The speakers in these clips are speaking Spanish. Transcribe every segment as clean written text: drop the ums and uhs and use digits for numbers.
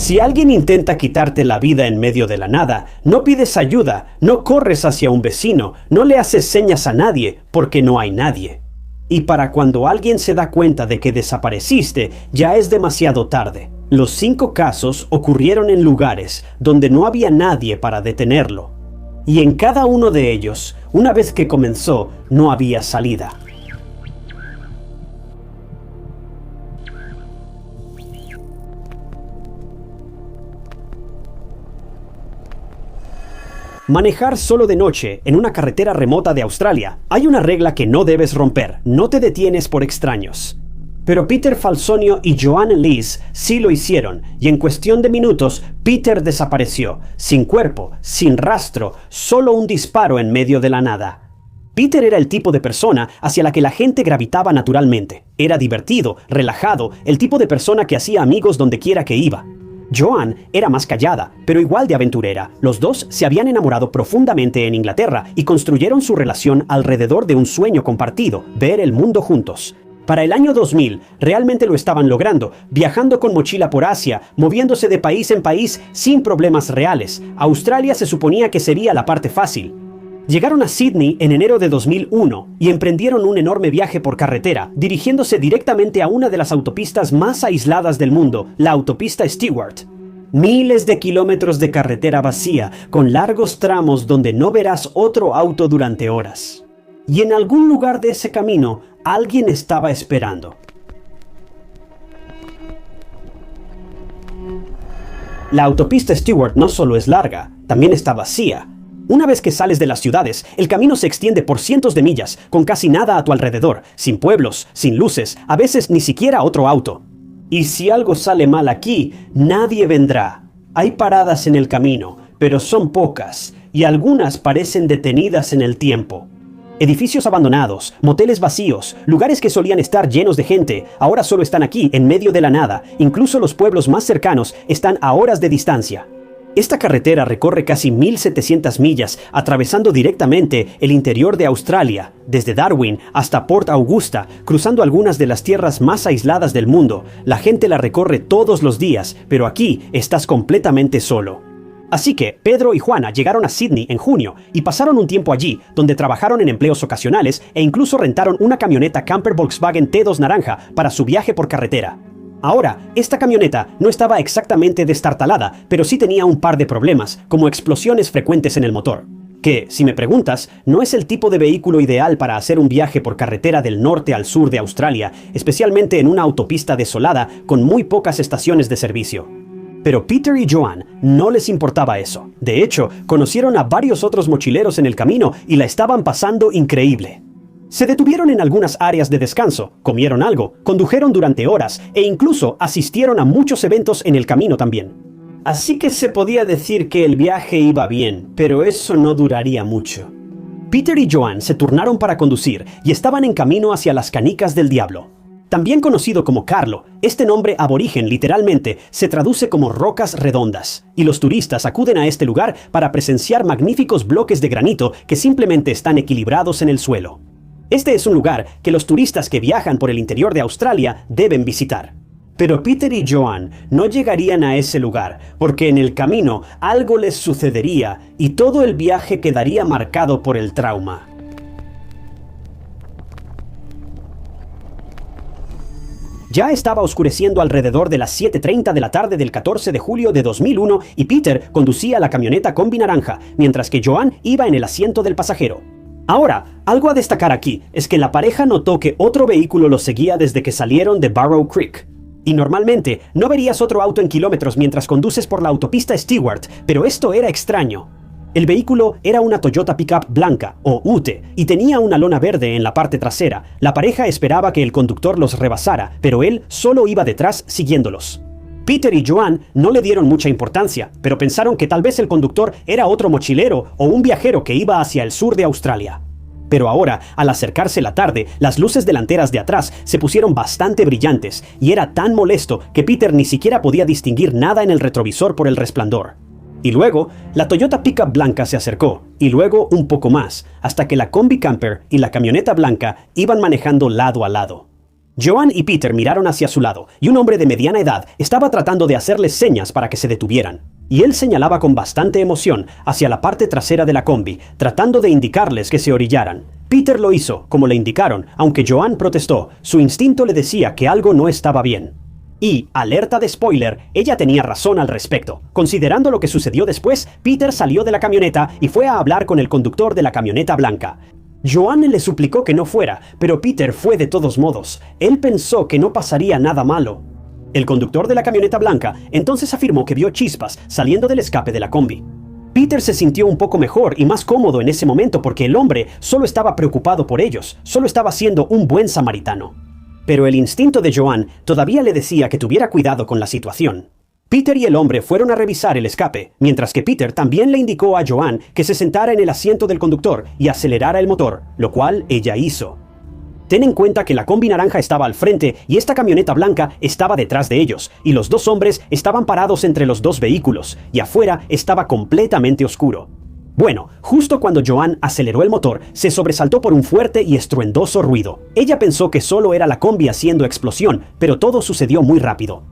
Si alguien intenta quitarte la vida en medio de la nada, no pides ayuda, no corres hacia un vecino, no le haces señas a nadie, porque no hay nadie. Y para cuando alguien se da cuenta de que desapareciste, ya es demasiado tarde. Los 5 casos ocurrieron en lugares donde no había nadie para detenerlo. Y en cada uno de ellos, una vez que comenzó, no había salida. Manejar solo de noche en una carretera remota de Australia. Hay una regla que no debes romper: no te detienes por extraños. Pero Peter Falsonio y Joanne Lees sí lo hicieron, y en cuestión de minutos, Peter desapareció, sin cuerpo, sin rastro, solo un disparo en medio de la nada. Peter era el tipo de persona hacia la que la gente gravitaba naturalmente. Era divertido, relajado, el tipo de persona que hacía amigos donde quiera que iba. Joanne era más callada, pero igual de aventurera. Los dos se habían enamorado profundamente en Inglaterra y construyeron su relación alrededor de un sueño compartido: ver el mundo juntos. Para el año 2000, realmente lo estaban logrando, viajando con mochila por Asia, moviéndose de país en país sin problemas reales. Australia se suponía que sería la parte fácil. Llegaron a Sydney en enero de 2001 y emprendieron un enorme viaje por carretera, dirigiéndose directamente a una de las autopistas más aisladas del mundo, la autopista Stewart. Miles de kilómetros de carretera vacía, con largos tramos donde no verás otro auto durante horas. Y en algún lugar de ese camino, alguien estaba esperando. La autopista Stewart no solo es larga, también está vacía. Una vez que sales de las ciudades, el camino se extiende por cientos de millas, con casi nada a tu alrededor, sin pueblos, sin luces, a veces ni siquiera otro auto. Y si algo sale mal aquí, nadie vendrá. Hay paradas en el camino, pero son pocas, y algunas parecen detenidas en el tiempo. Edificios abandonados, moteles vacíos, lugares que solían estar llenos de gente, ahora solo están aquí, en medio de la nada. Incluso los pueblos más cercanos están a horas de distancia. Esta carretera recorre casi 1.700 millas, atravesando directamente el interior de Australia, desde Darwin hasta Port Augusta, cruzando algunas de las tierras más aisladas del mundo. La gente la recorre todos los días, pero aquí estás completamente solo. Así que Pedro y Juana llegaron a Sydney en junio y pasaron un tiempo allí, donde trabajaron en empleos ocasionales e incluso rentaron una camioneta camper Volkswagen T2 naranja para su viaje por carretera. Ahora, esta camioneta no estaba exactamente destartalada, pero sí tenía un par de problemas, como explosiones frecuentes en el motor. Que, si me preguntas, no es el tipo de vehículo ideal para hacer un viaje por carretera del norte al sur de Australia, especialmente en una autopista desolada con muy pocas estaciones de servicio. Pero Peter y Joanne no les importaba eso. De hecho, conocieron a varios otros mochileros en el camino y la estaban pasando increíble. Se detuvieron en algunas áreas de descanso, comieron algo, condujeron durante horas e incluso asistieron a muchos eventos en el camino también. Así que se podía decir que el viaje iba bien, pero eso no duraría mucho. Peter y Joanne se turnaron para conducir y estaban en camino hacia las Canicas del Diablo. También conocido como Carlo, este nombre aborigen literalmente se traduce como rocas redondas, y los turistas acuden a este lugar para presenciar magníficos bloques de granito que simplemente están equilibrados en el suelo. Este es un lugar que los turistas que viajan por el interior de Australia deben visitar. Pero Peter y Joanne no llegarían a ese lugar, porque en el camino algo les sucedería y todo el viaje quedaría marcado por el trauma. Ya estaba oscureciendo alrededor de las 7:30 de la tarde del 14 de julio de 2001 y Peter conducía la camioneta combi naranja, mientras que Joanne iba en el asiento del pasajero. Ahora, algo a destacar aquí es que la pareja notó que otro vehículo los seguía desde que salieron de Barrow Creek. Y normalmente no verías otro auto en kilómetros mientras conduces por la autopista Stewart, pero esto era extraño. El vehículo era una Toyota Pickup blanca, o Ute, y tenía una lona verde en la parte trasera. La pareja esperaba que el conductor los rebasara, pero él solo iba detrás siguiéndolos. Peter y Joanne no le dieron mucha importancia, pero pensaron que tal vez el conductor era otro mochilero o un viajero que iba hacia el sur de Australia. Pero ahora, al acercarse la tarde, las luces delanteras de atrás se pusieron bastante brillantes, y era tan molesto que Peter ni siquiera podía distinguir nada en el retrovisor por el resplandor. Y luego, la Toyota Pickup blanca se acercó, y luego un poco más, hasta que la combi camper y la camioneta blanca iban manejando lado a lado. Joan y Peter miraron hacia su lado, y un hombre de mediana edad estaba tratando de hacerles señas para que se detuvieran. Y él señalaba con bastante emoción hacia la parte trasera de la combi, tratando de indicarles que se orillaran. Peter lo hizo, como le indicaron, aunque Joan protestó. Su instinto le decía que algo no estaba bien. Y, alerta de spoiler, ella tenía razón al respecto. Considerando lo que sucedió después, Peter salió de la camioneta y fue a hablar con el conductor de la camioneta blanca. Joan le suplicó que no fuera, pero Peter fue de todos modos. Él pensó que no pasaría nada malo. El conductor de la camioneta blanca entonces afirmó que vio chispas saliendo del escape de la combi. Peter se sintió un poco mejor y más cómodo en ese momento porque el hombre solo estaba preocupado por ellos, solo estaba siendo un buen samaritano. Pero el instinto de Joan todavía le decía que tuviera cuidado con la situación. Peter y el hombre fueron a revisar el escape, mientras que Peter también le indicó a Joan que se sentara en el asiento del conductor y acelerara el motor, lo cual ella hizo. Ten en cuenta que la combi naranja estaba al frente y esta camioneta blanca estaba detrás de ellos, y los dos hombres estaban parados entre los dos vehículos, y afuera estaba completamente oscuro. Bueno, justo cuando Joan aceleró el motor, se sobresaltó por un fuerte y estruendoso ruido. Ella pensó que solo era la combi haciendo explosión, pero todo sucedió muy rápido.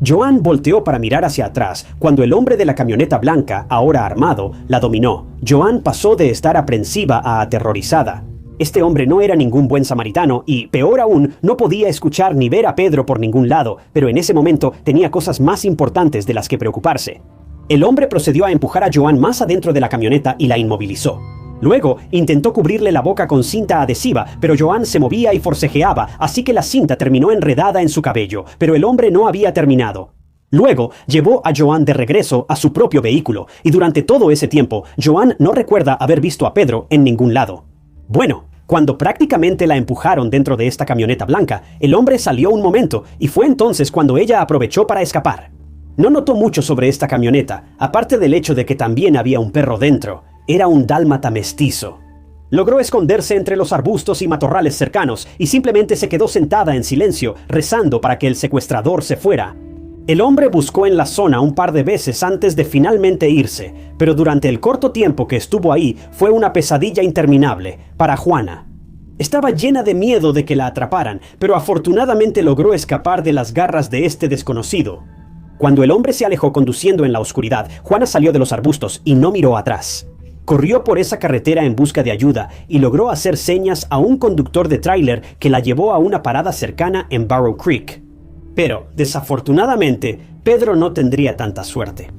Joan volteó para mirar hacia atrás cuando el hombre de la camioneta blanca, ahora armado, la dominó. Joan pasó de estar aprensiva a aterrorizada. Este hombre no era ningún buen samaritano y, peor aún, no podía escuchar ni ver a Pedro por ningún lado, pero en ese momento tenía cosas más importantes de las que preocuparse. El hombre procedió a empujar a Joan más adentro de la camioneta y la inmovilizó. Luego, intentó cubrirle la boca con cinta adhesiva, pero Joan se movía y forcejeaba, así que la cinta terminó enredada en su cabello, pero el hombre no había terminado. Luego, llevó a Joan de regreso a su propio vehículo, y durante todo ese tiempo, Joan no recuerda haber visto a Pedro en ningún lado. Bueno, cuando prácticamente la empujaron dentro de esta camioneta blanca, el hombre salió un momento, y fue entonces cuando ella aprovechó para escapar. No notó mucho sobre esta camioneta, aparte del hecho de que también había un perro dentro. Era un dálmata mestizo. Logró esconderse entre los arbustos y matorrales cercanos y simplemente se quedó sentada en silencio, rezando para que el secuestrador se fuera. El hombre buscó en la zona un par de veces antes de finalmente irse, pero durante el corto tiempo que estuvo ahí fue una pesadilla interminable para Juana. Estaba llena de miedo de que la atraparan, pero afortunadamente logró escapar de las garras de este desconocido. Cuando el hombre se alejó conduciendo en la oscuridad, Juana salió de los arbustos y no miró atrás. Corrió por esa carretera en busca de ayuda y logró hacer señas a un conductor de tráiler que la llevó a una parada cercana en Barrow Creek. Pero, desafortunadamente, Pedro no tendría tanta suerte.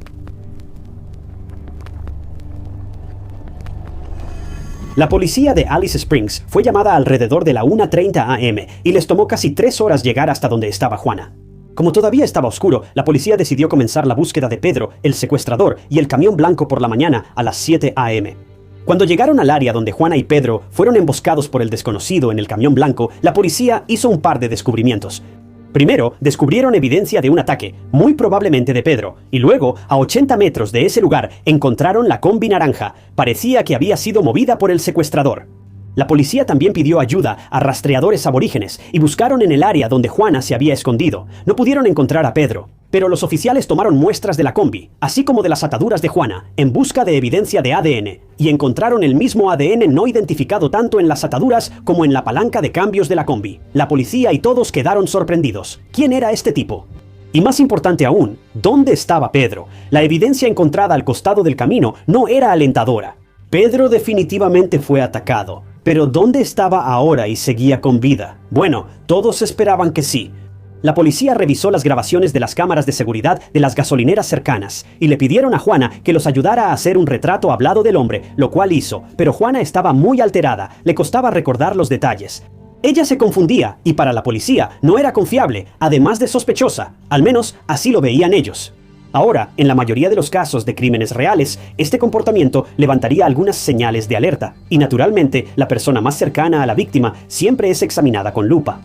La policía de Alice Springs fue llamada alrededor de la 1:30 a.m. y les tomó casi 3 horas llegar hasta donde estaba Juana. Como todavía estaba oscuro, la policía decidió comenzar la búsqueda de Pedro, el secuestrador, y el camión blanco por la mañana a las 7 a.m. Cuando llegaron al área donde Juana y Pedro fueron emboscados por el desconocido en el camión blanco, la policía hizo un par de descubrimientos. Primero, descubrieron evidencia de un ataque, muy probablemente de Pedro, y luego, a 80 metros de ese lugar, encontraron la combi naranja. Parecía que había sido movida por el secuestrador. La policía también pidió ayuda a rastreadores aborígenes y buscaron en el área donde Juana se había escondido. No pudieron encontrar a Pedro, pero los oficiales tomaron muestras de la combi, así como de las ataduras de Juana, en busca de evidencia de ADN, y encontraron el mismo ADN no identificado tanto en las ataduras como en la palanca de cambios de la combi. La policía y todos quedaron sorprendidos. ¿Quién era este tipo? Y más importante aún, ¿dónde estaba Pedro? La evidencia encontrada al costado del camino no era alentadora. Pedro definitivamente fue atacado. Pero ¿dónde estaba ahora y seguía con vida? Bueno, todos esperaban que sí. La policía revisó las grabaciones de las cámaras de seguridad de las gasolineras cercanas y le pidieron a Juana que los ayudara a hacer un retrato hablado del hombre, lo cual hizo, pero Juana estaba muy alterada, le costaba recordar los detalles. Ella se confundía y para la policía no era confiable, además de sospechosa, al menos así lo veían ellos. Ahora, en la mayoría de los casos de crímenes reales, este comportamiento levantaría algunas señales de alerta, y naturalmente la persona más cercana a la víctima siempre es examinada con lupa.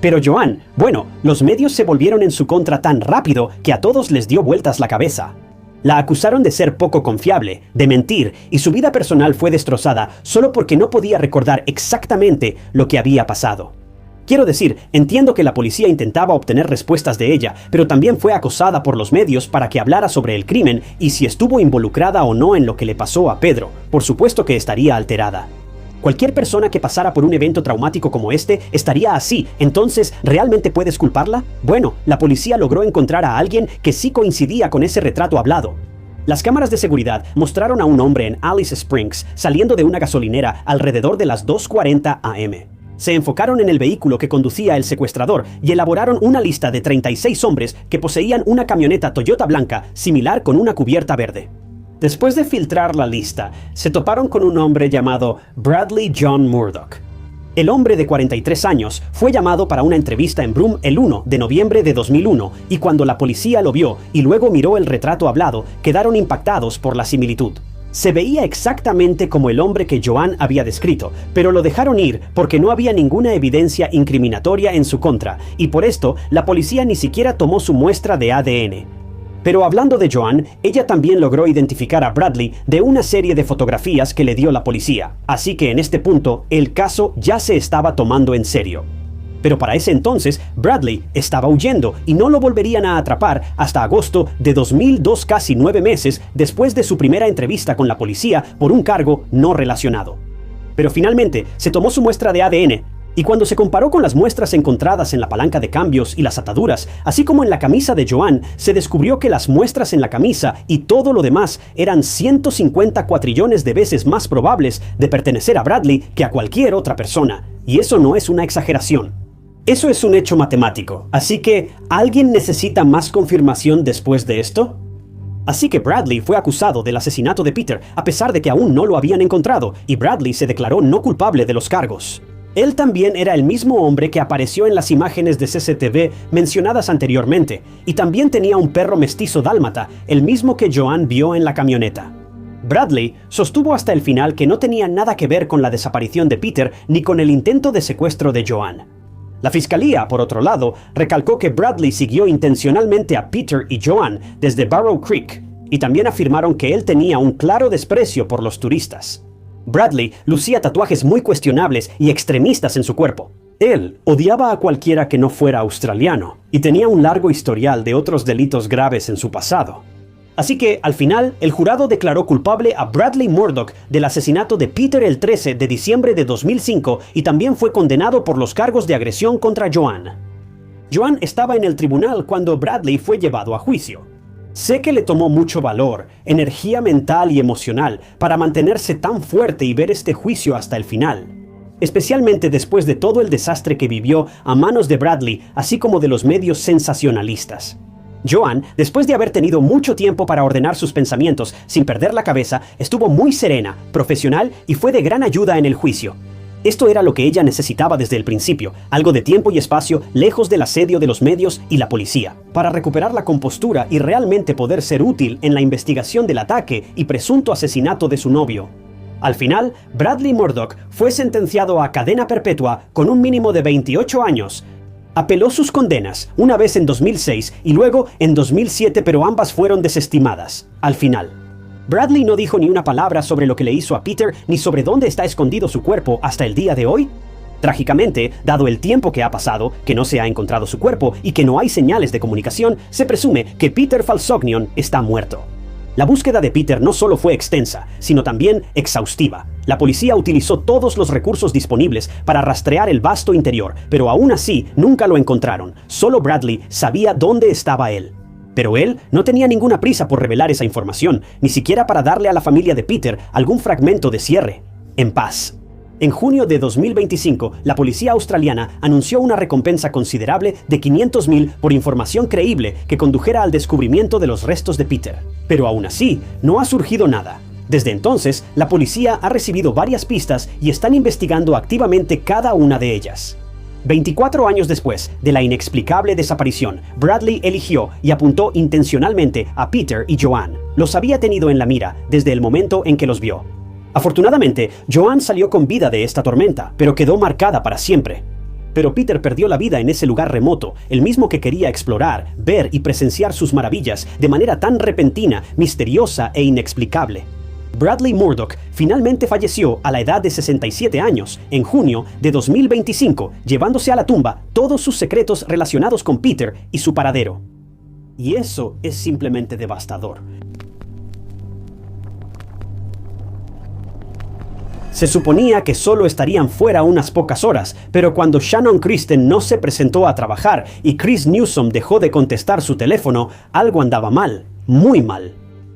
Pero Joan, bueno, los medios se volvieron en su contra tan rápido que a todos les dio vueltas la cabeza. La acusaron de ser poco confiable, de mentir, y su vida personal fue destrozada solo porque no podía recordar exactamente lo que había pasado. Quiero decir, entiendo que la policía intentaba obtener respuestas de ella, pero también fue acosada por los medios para que hablara sobre el crimen y si estuvo involucrada o no en lo que le pasó a Pedro. Por supuesto que estaría alterada. Cualquier persona que pasara por un evento traumático como este estaría así. Entonces, ¿realmente puedes culparla? Bueno, la policía logró encontrar a alguien que sí coincidía con ese retrato hablado. Las cámaras de seguridad mostraron a un hombre en Alice Springs saliendo de una gasolinera alrededor de las 2:40 am. Se enfocaron en el vehículo que conducía el secuestrador y elaboraron una lista de 36 hombres que poseían una camioneta Toyota blanca similar con una cubierta verde. Después de filtrar la lista, se toparon con un hombre llamado Bradley John Murdock. El hombre de 43 años fue llamado para una entrevista en Broome el 1 de noviembre de 2001 y cuando la policía lo vio y luego miró el retrato hablado, quedaron impactados por la similitud. Se veía exactamente como el hombre que Joanne había descrito, pero lo dejaron ir porque no había ninguna evidencia incriminatoria en su contra y por esto la policía ni siquiera tomó su muestra de ADN. Pero hablando de Joanne, ella también logró identificar a Bradley de una serie de fotografías que le dio la policía, así que en este punto el caso ya se estaba tomando en serio. Pero para ese entonces, Bradley estaba huyendo y no lo volverían a atrapar hasta agosto de 2002, casi 9 meses después de su primera entrevista con la policía por un cargo no relacionado. Pero finalmente se tomó su muestra de ADN, y cuando se comparó con las muestras encontradas en la palanca de cambios y las ataduras, así como en la camisa de Joanne, se descubrió que las muestras en la camisa y todo lo demás eran 150 cuatrillones de veces más probables de pertenecer a Bradley que a cualquier otra persona. Y eso no es una exageración. Eso es un hecho matemático. Así que, ¿alguien necesita más confirmación después de esto? Así que Bradley fue acusado del asesinato de Peter, a pesar de que aún no lo habían encontrado, y Bradley se declaró no culpable de los cargos. Él también era el mismo hombre que apareció en las imágenes de CCTV mencionadas anteriormente, y también tenía un perro mestizo dálmata, el mismo que Joanne vio en la camioneta. Bradley sostuvo hasta el final que no tenía nada que ver con la desaparición de Peter ni con el intento de secuestro de Joanne. La fiscalía, por otro lado, recalcó que Bradley siguió intencionalmente a Peter y Joanne desde Barrow Creek, y también afirmaron que él tenía un claro desprecio por los turistas. Bradley lucía tatuajes muy cuestionables y extremistas en su cuerpo. Él odiaba a cualquiera que no fuera australiano y tenía un largo historial de otros delitos graves en su pasado. Así que, al final, el jurado declaró culpable a Bradley Murdock del asesinato de Peter el 13 de diciembre de 2005 y también fue condenado por los cargos de agresión contra Joanne. Joanne estaba en el tribunal cuando Bradley fue llevado a juicio. Sé que le tomó mucho valor, energía mental y emocional para mantenerse tan fuerte y ver este juicio hasta el final, especialmente después de todo el desastre que vivió a manos de Bradley, así como de los medios sensacionalistas. Joanne, después de haber tenido mucho tiempo para ordenar sus pensamientos sin perder la cabeza, estuvo muy serena, profesional y fue de gran ayuda en el juicio. Esto era lo que ella necesitaba desde el principio, algo de tiempo y espacio lejos del asedio de los medios y la policía, para recuperar la compostura y realmente poder ser útil en la investigación del ataque y presunto asesinato de su novio. Al final, Bradley Murdock fue sentenciado a cadena perpetua con un mínimo de 28 años. Apeló sus condenas, una vez en 2006 y luego en 2007, pero ambas fueron desestimadas, al final. Bradley no dijo ni una palabra sobre lo que le hizo a Peter ni sobre dónde está escondido su cuerpo hasta el día de hoy. Trágicamente, dado el tiempo que ha pasado, que no se ha encontrado su cuerpo y que no hay señales de comunicación, se presume que Peter Falsognon está muerto. La búsqueda de Peter no solo fue extensa, sino también exhaustiva. La policía utilizó todos los recursos disponibles para rastrear el vasto interior, pero aún así nunca lo encontraron. Solo Bradley sabía dónde estaba él. Pero él no tenía ninguna prisa por revelar esa información, ni siquiera para darle a la familia de Peter algún fragmento de cierre. En paz. En junio de 2025, la policía australiana anunció una recompensa considerable de $500,000 por información creíble que condujera al descubrimiento de los restos de Peter. Pero aún así, no ha surgido nada. Desde entonces, la policía ha recibido varias pistas y están investigando activamente cada una de ellas. 24 años después de la inexplicable desaparición, Bradley eligió y apuntó intencionalmente a Peter y Joanne. Los había tenido en la mira desde el momento en que los vio. Afortunadamente, Joanne salió con vida de esta tormenta, pero quedó marcada para siempre. Pero Peter perdió la vida en ese lugar remoto, el mismo que quería explorar, ver y presenciar sus maravillas de manera tan repentina, misteriosa e inexplicable. Bradley Murdock finalmente falleció a la edad de 67 años, en junio de 2025, llevándose a la tumba todos sus secretos relacionados con Peter y su paradero. Y eso es simplemente devastador. Se suponía que solo estarían fuera unas pocas horas, pero cuando Shannon Christen no se presentó a trabajar y Chris Newsom dejó de contestar su teléfono, algo andaba mal, muy mal.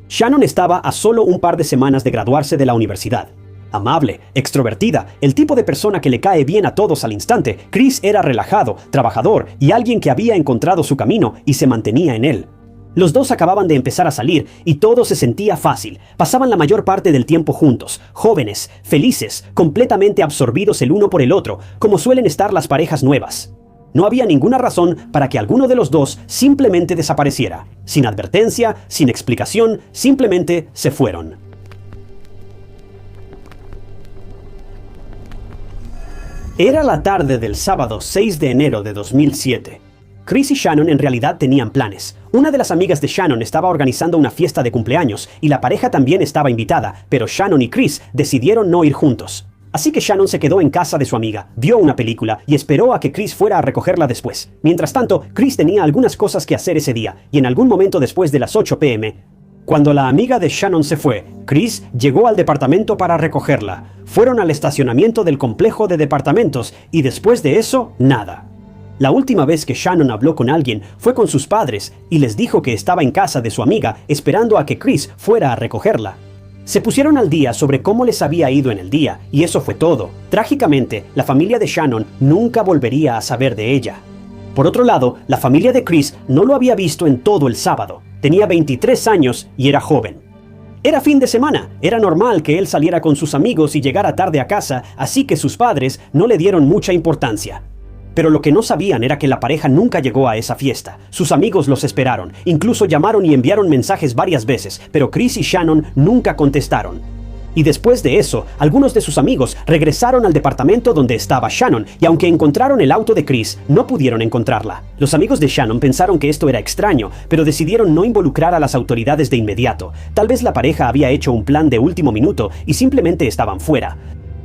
Shannon estaba a solo un par de semanas de graduarse de la universidad. Amable, extrovertida, el tipo de persona que le cae bien a todos al instante, Chris era relajado, trabajador y alguien que había encontrado su camino y se mantenía en él. Los dos acababan de empezar a salir y todo se sentía fácil. Pasaban la mayor parte del tiempo juntos, jóvenes, felices, completamente absorbidos el uno por el otro, como suelen estar las parejas nuevas. No había ninguna razón para que alguno de los dos simplemente desapareciera. Sin advertencia, sin explicación, simplemente se fueron. Era la tarde del sábado 6 de enero de 2007. Chris y Shannon en realidad tenían planes. Una de las amigas de Shannon estaba organizando una fiesta de cumpleaños y la pareja también estaba invitada, pero Shannon y Chris decidieron no ir juntos. Así que Shannon se quedó en casa de su amiga, vio una película y esperó a que Chris fuera a recogerla después. Mientras tanto, Chris tenía algunas cosas que hacer ese día y en algún momento después de las 8 p.m., cuando la amiga de Shannon se fue, Chris llegó al departamento para recogerla. Fueron al estacionamiento del complejo de departamentos y después de eso, nada. La última vez que Shannon habló con alguien fue con sus padres y les dijo que estaba en casa de su amiga esperando a que Chris fuera a recogerla. Se pusieron al día sobre cómo les había ido en el día y eso fue todo. Trágicamente, la familia de Shannon nunca volvería a saber de ella. Por otro lado, la familia de Chris no lo había visto en todo el sábado. Tenía 23 años y era joven. Era fin de semana, era normal que él saliera con sus amigos y llegara tarde a casa, así que sus padres no le dieron mucha importancia. Pero lo que no sabían era que la pareja nunca llegó a esa fiesta. Sus amigos los esperaron, incluso llamaron y enviaron mensajes varias veces, pero Chris y Shannon nunca contestaron. Y después de eso, algunos de sus amigos regresaron al departamento donde estaba Shannon, y aunque encontraron el auto de Chris, no pudieron encontrarla. Los amigos de Shannon pensaron que esto era extraño, pero decidieron no involucrar a las autoridades de inmediato. Tal vez la pareja había hecho un plan de último minuto y simplemente estaban fuera.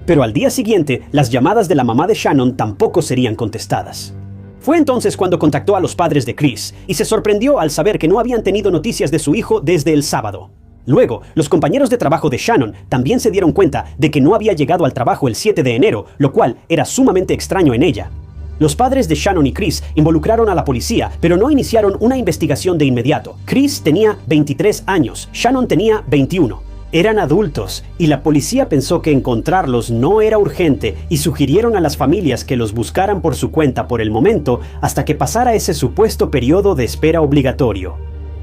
Pero al día siguiente, las llamadas de la mamá de Shannon tampoco serían contestadas. Fue entonces cuando contactó a los padres de Chris, y se sorprendió al saber que no habían tenido noticias de su hijo desde el sábado. Luego, los compañeros de trabajo de Shannon también se dieron cuenta de que no había llegado al trabajo el 7 de enero, lo cual era sumamente extraño en ella. Los padres de Shannon y Chris involucraron a la policía, pero no iniciaron una investigación de inmediato. Chris tenía 23 años, Shannon tenía 21. Eran adultos, y la policía pensó que encontrarlos no era urgente y sugirieron a las familias que los buscaran por su cuenta por el momento hasta que pasara ese supuesto periodo de espera obligatorio.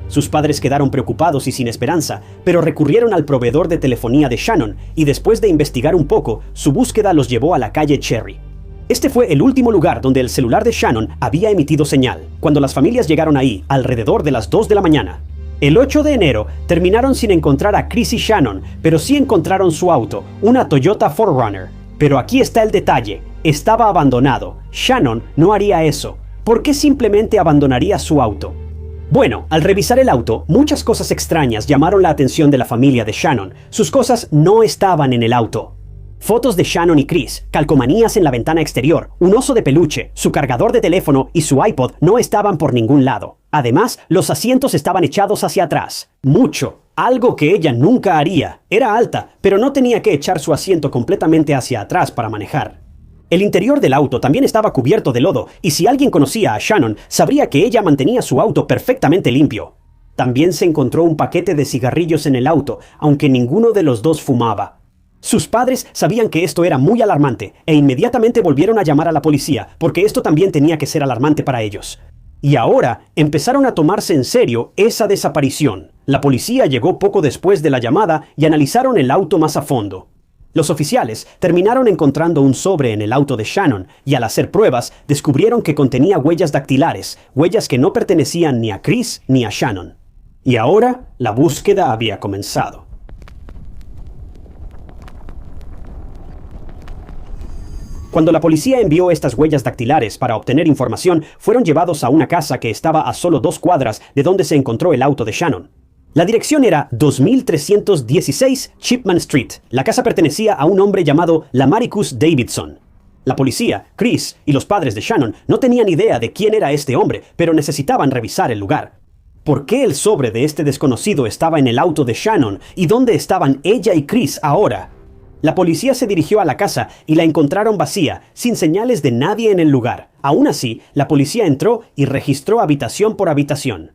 Sus padres quedaron preocupados y sin esperanza, pero recurrieron al proveedor de telefonía de Shannon y después de investigar un poco, su búsqueda los llevó a la calle Cherry. Este fue el último lugar donde el celular de Shannon había emitido señal, cuando las familias llegaron ahí alrededor de las 2 de la mañana. El 8 de enero terminaron sin encontrar a Chris y Shannon, pero sí encontraron su auto, una Toyota 4Runner. Pero aquí está el detalle, estaba abandonado. Shannon no haría eso. ¿Por qué simplemente abandonaría su auto? Bueno, al revisar el auto, muchas cosas extrañas llamaron la atención de la familia de Shannon. Sus cosas no estaban en el auto. Fotos de Shannon y Chris, calcomanías en la ventana exterior, un oso de peluche, su cargador de teléfono y su iPod no estaban por ningún lado. Además, los asientos estaban echados hacia atrás. Mucho. Algo que ella nunca haría. Era alta, pero no tenía que echar su asiento completamente hacia atrás para manejar. El interior del auto también estaba cubierto de lodo, y si alguien conocía a Shannon, sabría que ella mantenía su auto perfectamente limpio. También se encontró un paquete de cigarrillos en el auto, aunque ninguno de los dos fumaba. Sus padres sabían que esto era muy alarmante, e inmediatamente volvieron a llamar a la policía, porque esto también tenía que ser alarmante para ellos. Y ahora empezaron a tomarse en serio esa desaparición. La policía llegó poco después de la llamada y analizaron el auto más a fondo. Los oficiales terminaron encontrando un sobre en el auto de Shannon y al hacer pruebas descubrieron que contenía huellas dactilares, huellas que no pertenecían ni a Chris ni a Shannon. Y ahora la búsqueda había comenzado. Cuando la policía envió estas huellas dactilares para obtener información, fueron llevados a una casa que estaba a solo 2 cuadras de donde se encontró el auto de Shannon. La dirección era 2316 Chipman Street. La casa pertenecía a un hombre llamado Lamaricus Davidson. La policía, Chris y los padres de Shannon no tenían idea de quién era este hombre, pero necesitaban revisar el lugar. ¿Por qué el sobre de este desconocido estaba en el auto de Shannon y dónde estaban ella y Chris ahora? La policía se dirigió a la casa y la encontraron vacía, sin señales de nadie en el lugar. Aún así, la policía entró y registró habitación por habitación.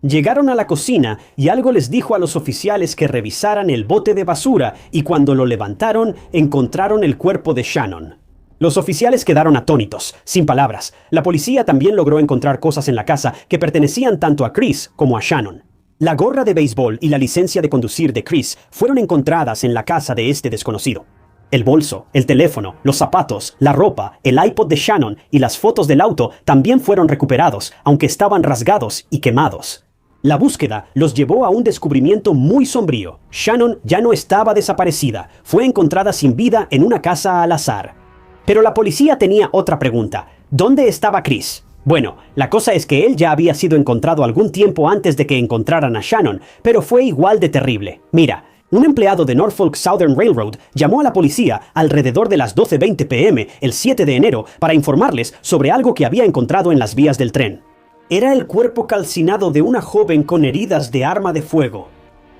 Llegaron a la cocina y algo les dijo a los oficiales que revisaran el bote de basura y cuando lo levantaron, encontraron el cuerpo de Shannon. Los oficiales quedaron atónitos, sin palabras. La policía también logró encontrar cosas en la casa que pertenecían tanto a Chris como a Shannon. La gorra de béisbol y la licencia de conducir de Chris fueron encontradas en la casa de este desconocido. El bolso, el teléfono, los zapatos, la ropa, el iPod de Shannon y las fotos del auto también fueron recuperados, aunque estaban rasgados y quemados. La búsqueda los llevó a un descubrimiento muy sombrío. Shannon ya no estaba desaparecida, fue encontrada sin vida en una casa al azar. Pero la policía tenía otra pregunta. ¿Dónde estaba Chris? Bueno, la cosa es que él ya había sido encontrado algún tiempo antes de que encontraran a Shannon, pero fue igual de terrible. Mira, un empleado de Norfolk Southern Railroad llamó a la policía alrededor de las 12:20 p.m. el 7 de enero para informarles sobre algo que había encontrado en las vías del tren. Era el cuerpo calcinado de una joven con heridas de arma de fuego.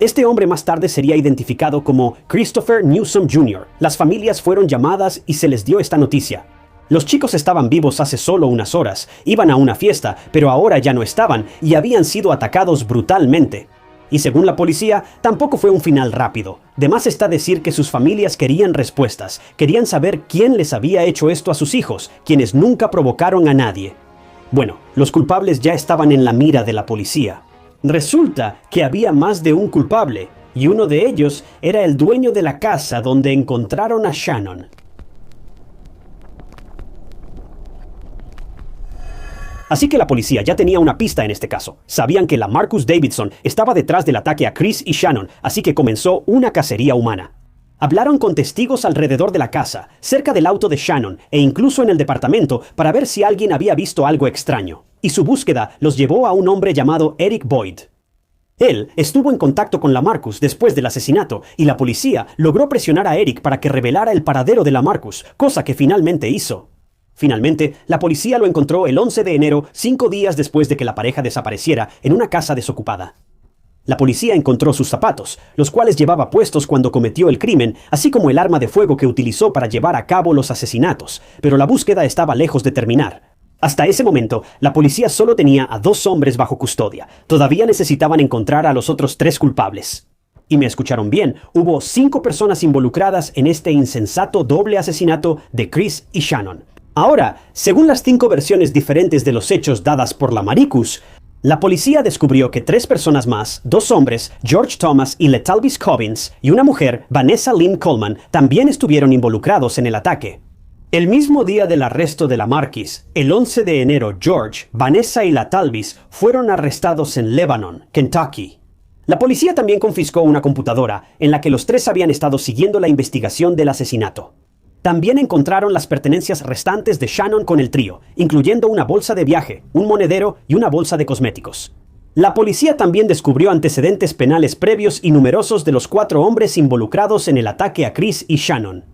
Este hombre más tarde sería identificado como Christopher Newsom Jr. Las familias fueron llamadas y se les dio esta noticia. Los chicos estaban vivos hace solo unas horas, iban a una fiesta, pero ahora ya no estaban y habían sido atacados brutalmente. Y según la policía, tampoco fue un final rápido. De más está decir que sus familias querían respuestas, querían saber quién les había hecho esto a sus hijos, quienes nunca provocaron a nadie. Bueno, los culpables ya estaban en la mira de la policía. Resulta que había más de un culpable, y uno de ellos era el dueño de la casa donde encontraron a Shannon. Así que la policía ya tenía una pista en este caso. Sabían que la Marcus Davidson estaba detrás del ataque a Chris y Shannon, así que comenzó una cacería humana. Hablaron con testigos alrededor de la casa, cerca del auto de Shannon e incluso en el departamento para ver si alguien había visto algo extraño. Y su búsqueda los llevó a un hombre llamado Eric Boyd. Él estuvo en contacto con la Marcus después del asesinato y la policía logró presionar a Eric para que revelara el paradero de la Marcus, cosa que finalmente hizo. Finalmente, la policía lo encontró el 11 de enero, 5 días después de que la pareja desapareciera, en una casa desocupada. La policía encontró sus zapatos, los cuales llevaba puestos cuando cometió el crimen, así como el arma de fuego que utilizó para llevar a cabo los asesinatos, pero la búsqueda estaba lejos de terminar. Hasta ese momento, la policía solo tenía a 2 hombres bajo custodia. Todavía necesitaban encontrar a los otros 3 culpables. Y me escucharon bien, hubo 5 personas involucradas en este insensato doble asesinato de Chris y Shannon. Ahora, según las 5 versiones diferentes de los hechos dadas por la Maricus, la policía descubrió que 3 personas más, 2 hombres, George Thomas y Letalvis Cobbins, y una mujer, Vanessa Lynn Coleman, también estuvieron involucrados en el ataque. El mismo día del arresto de la Marquis, el 11 de enero, George, Vanessa y Letalvis fueron arrestados en Lebanon, Kentucky. La policía también confiscó una computadora en la que los 3 habían estado siguiendo la investigación del asesinato. También encontraron las pertenencias restantes de Shannon con el trío, incluyendo una bolsa de viaje, un monedero y una bolsa de cosméticos. La policía también descubrió antecedentes penales previos y numerosos de los 4 hombres involucrados en el ataque a Chris y Shannon.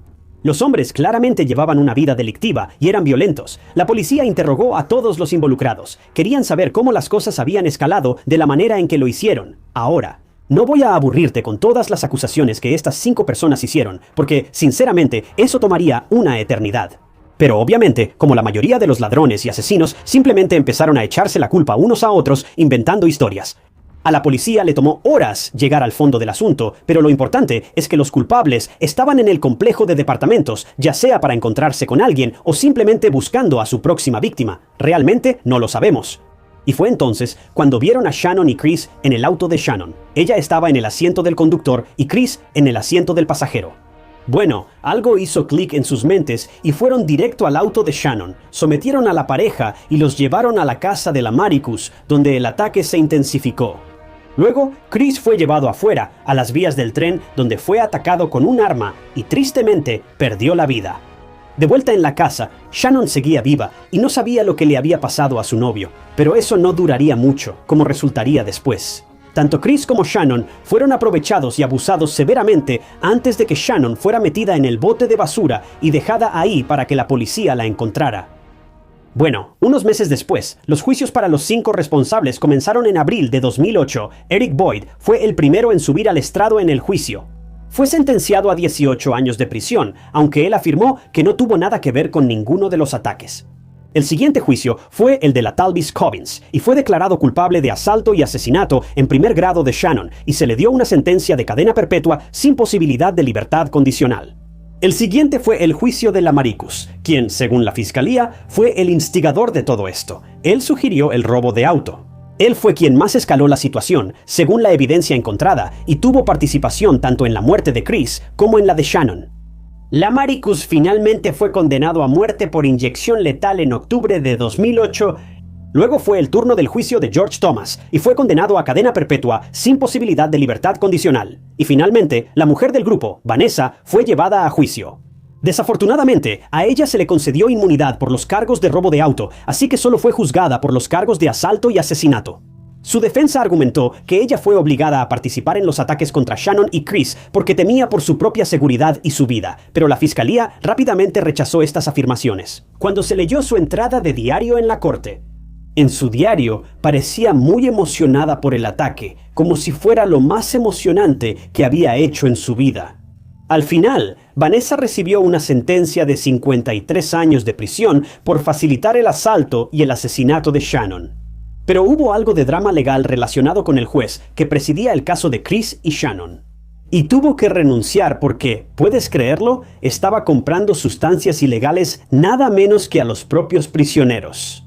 Los hombres claramente llevaban una vida delictiva y eran violentos. La policía interrogó a todos los involucrados. Querían saber cómo las cosas habían escalado de la manera en que lo hicieron. Ahora, no voy a aburrirte con todas las acusaciones que estas 5 personas hicieron, porque, sinceramente, eso tomaría una eternidad. Pero obviamente, como la mayoría de los ladrones y asesinos, simplemente empezaron a echarse la culpa unos a otros, inventando historias. A la policía le tomó horas llegar al fondo del asunto, pero lo importante es que los culpables estaban en el complejo de departamentos, ya sea para encontrarse con alguien o simplemente buscando a su próxima víctima. Realmente no lo sabemos. Y fue entonces cuando vieron a Shannon y Chris en el auto de Shannon. Ella estaba en el asiento del conductor y Chris en el asiento del pasajero. Bueno, algo hizo clic en sus mentes y fueron directo al auto de Shannon, sometieron a la pareja y los llevaron a la casa de la Maricus, donde el ataque se intensificó. Luego, Chris fue llevado afuera, a las vías del tren, donde fue atacado con un arma y tristemente perdió la vida. De vuelta en la casa, Shannon seguía viva y no sabía lo que le había pasado a su novio, pero eso no duraría mucho, como resultaría después. Tanto Chris como Shannon fueron aprovechados y abusados severamente antes de que Shannon fuera metida en el bote de basura y dejada ahí para que la policía la encontrara. Bueno, unos meses después, los juicios para los 5 responsables comenzaron en abril de 2008. Eric Boyd fue el primero en subir al estrado en el juicio. Fue sentenciado a 18 años de prisión, aunque él afirmó que no tuvo nada que ver con ninguno de los ataques. El siguiente juicio fue el de la Talvis Cobbins, y fue declarado culpable de asalto y asesinato en primer grado de Shannon, y se le dio una sentencia de cadena perpetua sin posibilidad de libertad condicional. El siguiente fue el juicio de Lamaricus, quien, según la fiscalía, fue el instigador de todo esto. Él sugirió el robo de auto. Él fue quien más escaló la situación, según la evidencia encontrada, y tuvo participación tanto en la muerte de Chris como en la de Shannon. Lamaricus finalmente fue condenado a muerte por inyección letal en octubre de 2008. Luego fue el turno del juicio de George Thomas, y fue condenado a cadena perpetua sin posibilidad de libertad condicional. Y finalmente, la mujer del grupo, Vanessa, fue llevada a juicio. Desafortunadamente, a ella se le concedió inmunidad por los cargos de robo de auto, así que solo fue juzgada por los cargos de asalto y asesinato. Su defensa argumentó que ella fue obligada a participar en los ataques contra Shannon y Chris porque temía por su propia seguridad y su vida, pero la fiscalía rápidamente rechazó estas afirmaciones. Cuando se leyó su entrada de diario en la corte, en su diario parecía muy emocionada por el ataque, como si fuera lo más emocionante que había hecho en su vida. Al final, Vanessa recibió una sentencia de 53 años de prisión por facilitar el asalto y el asesinato de Shannon. Pero hubo algo de drama legal relacionado con el juez que presidía el caso de Chris y Shannon. Y tuvo que renunciar porque, ¿puedes creerlo?, estaba comprando sustancias ilegales nada menos que a los propios prisioneros.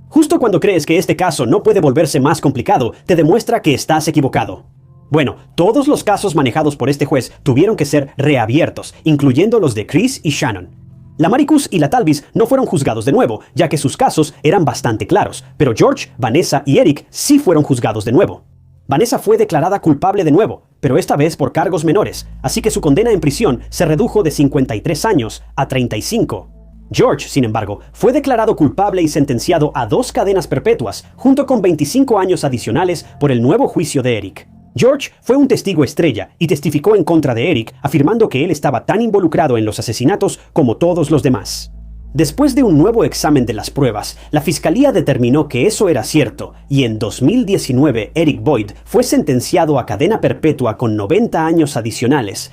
Justo cuando crees que este caso no puede volverse más complicado, te demuestra que estás equivocado. Bueno, todos los casos manejados por este juez tuvieron que ser reabiertos, incluyendo los de Chris y Shannon. Lamaricus y la Talvis no fueron juzgados de nuevo, ya que sus casos eran bastante claros, pero George, Vanessa y Eric sí fueron juzgados de nuevo. Vanessa fue declarada culpable de nuevo, pero esta vez por cargos menores, así que su condena en prisión se redujo de 53 años a 35. George, sin embargo, fue declarado culpable y sentenciado a 2 cadenas perpetuas, junto con 25 años adicionales por el nuevo juicio de Eric. George fue un testigo estrella y testificó en contra de Eric, afirmando que él estaba tan involucrado en los asesinatos como todos los demás. Después de un nuevo examen de las pruebas, la fiscalía determinó que eso era cierto, y en 2019 Eric Boyd fue sentenciado a cadena perpetua con 90 años adicionales.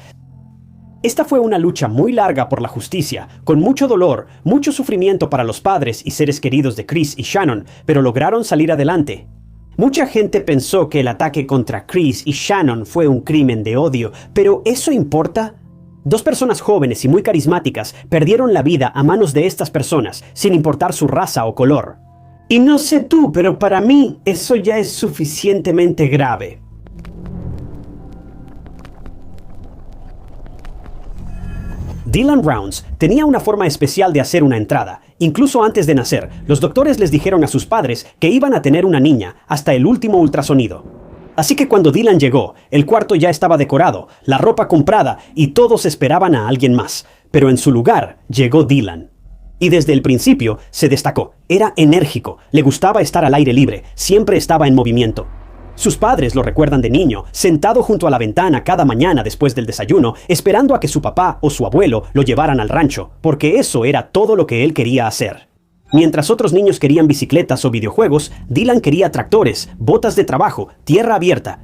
Esta fue una lucha muy larga por la justicia, con mucho dolor, mucho sufrimiento para los padres y seres queridos de Chris y Shannon, pero lograron salir adelante. Mucha gente pensó que el ataque contra Chris y Shannon fue un crimen de odio, pero ¿eso importa? 2 personas jóvenes y muy carismáticas perdieron la vida a manos de estas personas, sin importar su raza o color. Y no sé tú, pero para mí eso ya es suficientemente grave. Dylan Rounds tenía una forma especial de hacer una entrada. Incluso antes de nacer, los doctores les dijeron a sus padres que iban a tener una niña hasta el último ultrasonido. Así que cuando Dylan llegó, el cuarto ya estaba decorado, la ropa comprada y todos esperaban a alguien más. Pero en su lugar llegó Dylan. Y desde el principio se destacó. Era enérgico, le gustaba estar al aire libre, siempre estaba en movimiento. Sus padres lo recuerdan de niño, sentado junto a la ventana cada mañana después del desayuno, esperando a que su papá o su abuelo lo llevaran al rancho, porque eso era todo lo que él quería hacer. Mientras otros niños querían bicicletas o videojuegos, Dylan quería tractores, botas de trabajo, tierra abierta.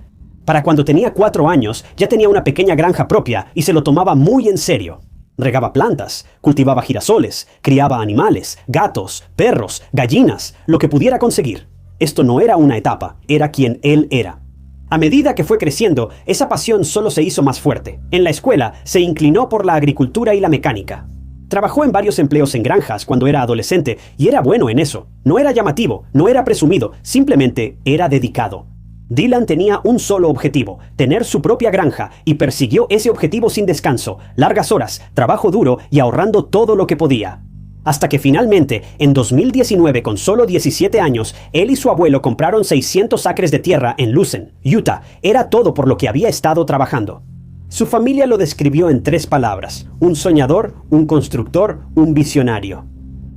Para cuando tenía 4 años, ya tenía una pequeña granja propia y se lo tomaba muy en serio. Regaba plantas, cultivaba girasoles, criaba animales, gatos, perros, gallinas, lo que pudiera conseguir. Esto no era una etapa, era quien él era. A medida que fue creciendo, esa pasión solo se hizo más fuerte. En la escuela, se inclinó por la agricultura y la mecánica. Trabajó en varios empleos en granjas cuando era adolescente y era bueno en eso. No era llamativo, no era presumido, simplemente era dedicado. Dylan tenía un solo objetivo, tener su propia granja, y persiguió ese objetivo sin descanso, largas horas, trabajo duro y ahorrando todo lo que podía. Hasta que finalmente, en 2019, con solo 17 años, él y su abuelo compraron 600 acres de tierra en Lucen, Utah. Era todo por lo que había estado trabajando. Su familia lo describió en 3 palabras: un soñador, un constructor, un visionario.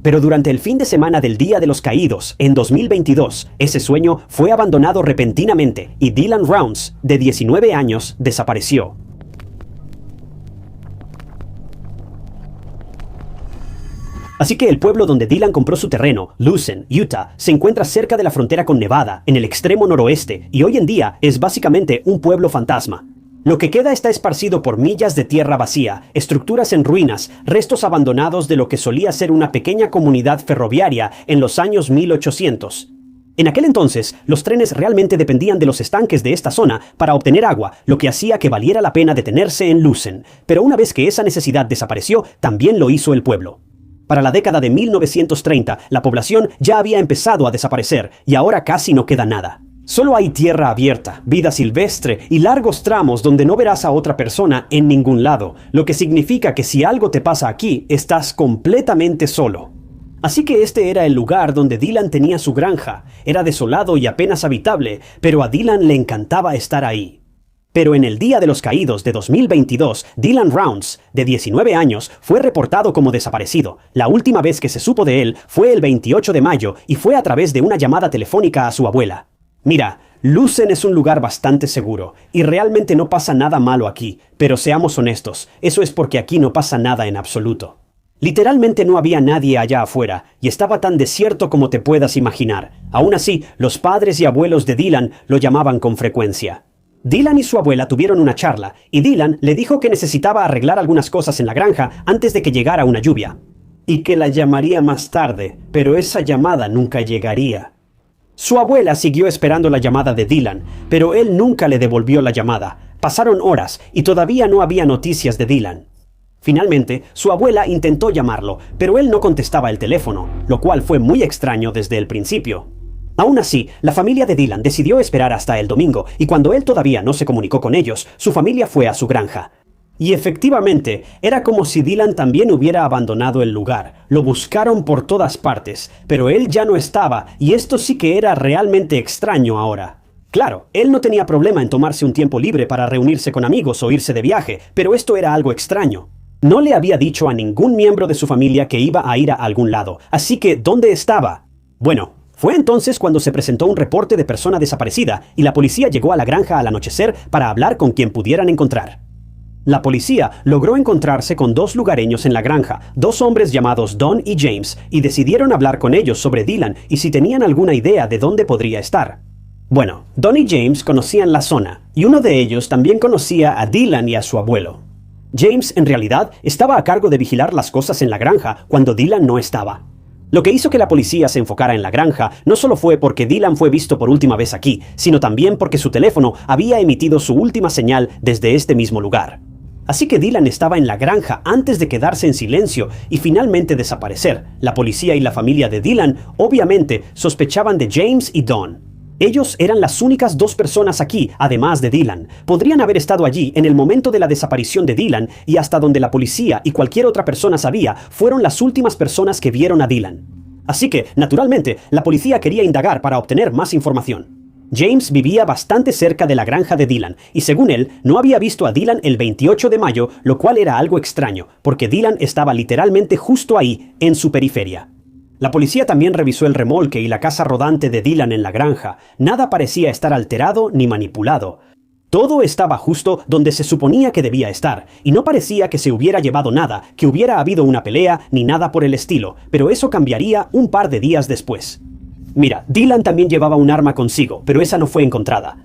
Pero durante el fin de semana del Día de los Caídos, en 2022, ese sueño fue abandonado repentinamente y Dylan Rounds, de 19 años, desapareció. Así que el pueblo donde Dylan compró su terreno, Lucen, Utah, se encuentra cerca de la frontera con Nevada, en el extremo noroeste, y hoy en día es básicamente un pueblo fantasma. Lo que queda está esparcido por millas de tierra vacía, estructuras en ruinas, restos abandonados de lo que solía ser una pequeña comunidad ferroviaria en los años 1800. En aquel entonces, los trenes realmente dependían de los estanques de esta zona para obtener agua, lo que hacía que valiera la pena detenerse en Lucen. Pero una vez que esa necesidad desapareció, también lo hizo el pueblo. Para la década de 1930, la población ya había empezado a desaparecer y ahora casi no queda nada. Solo hay tierra abierta, vida silvestre y largos tramos donde no verás a otra persona en ningún lado, lo que significa que si algo te pasa aquí, estás completamente solo. Así que este era el lugar donde Dylan tenía su granja. Era desolado y apenas habitable, pero a Dylan le encantaba estar ahí. Pero en el Día de los Caídos de 2022, Dylan Rounds, de 19 años, fue reportado como desaparecido. La última vez que se supo de él fue el 28 de mayo y fue a través de una llamada telefónica a su abuela. Mira, Lucen es un lugar bastante seguro, y realmente no pasa nada malo aquí, pero seamos honestos, eso es porque aquí no pasa nada en absoluto. Literalmente no había nadie allá afuera, y estaba tan desierto como te puedas imaginar. Aún así, los padres y abuelos de Dylan lo llamaban con frecuencia. Dylan y su abuela tuvieron una charla, y Dylan le dijo que necesitaba arreglar algunas cosas en la granja antes de que llegara una lluvia. Y que la llamaría más tarde, pero esa llamada nunca llegaría. Su abuela siguió esperando la llamada de Dylan, pero él nunca le devolvió la llamada. Pasaron horas y todavía no había noticias de Dylan. Finalmente, su abuela intentó llamarlo, pero él no contestaba el teléfono, lo cual fue muy extraño desde el principio. Aún así, la familia de Dylan decidió esperar hasta el domingo, y cuando él todavía no se comunicó con ellos, su familia fue a su granja. Y efectivamente, era como si Dylan también hubiera abandonado el lugar. Lo buscaron por todas partes, pero él ya no estaba, y esto sí que era realmente extraño ahora. Claro, él no tenía problema en tomarse un tiempo libre para reunirse con amigos o irse de viaje, pero esto era algo extraño. No le había dicho a ningún miembro de su familia que iba a ir a algún lado, así que ¿dónde estaba? Bueno, fue entonces cuando se presentó un reporte de persona desaparecida, y la policía llegó a la granja al anochecer para hablar con quien pudieran encontrar. La policía logró encontrarse con dos lugareños en la granja, dos hombres llamados Don y James, y decidieron hablar con ellos sobre Dylan y si tenían alguna idea de dónde podría estar. Bueno, Don y James conocían la zona, y uno de ellos también conocía a Dylan y a su abuelo. James, en realidad, estaba a cargo de vigilar las cosas en la granja cuando Dylan no estaba. Lo que hizo que la policía se enfocara en la granja no solo fue porque Dylan fue visto por última vez aquí, sino también porque su teléfono había emitido su última señal desde este mismo lugar. Así que Dylan estaba en la granja antes de quedarse en silencio y finalmente desaparecer. La policía y la familia de Dylan obviamente sospechaban de James y Don. Ellos eran las únicas dos personas aquí, además de Dylan. Podrían haber estado allí en el momento de la desaparición de Dylan, y hasta donde la policía y cualquier otra persona sabía, fueron las últimas personas que vieron a Dylan. Así que, naturalmente, la policía quería indagar para obtener más información. James vivía bastante cerca de la granja de Dylan, y según él, no había visto a Dylan el 28 de mayo, lo cual era algo extraño, porque Dylan estaba literalmente justo ahí, en su periferia. La policía también revisó el remolque y la casa rodante de Dylan en la granja. Nada parecía estar alterado ni manipulado. Todo estaba justo donde se suponía que debía estar, y no parecía que se hubiera llevado nada, que hubiera habido una pelea ni nada por el estilo, pero eso cambiaría un par de días después. Mira, Dylan también llevaba un arma consigo, pero esa no fue encontrada.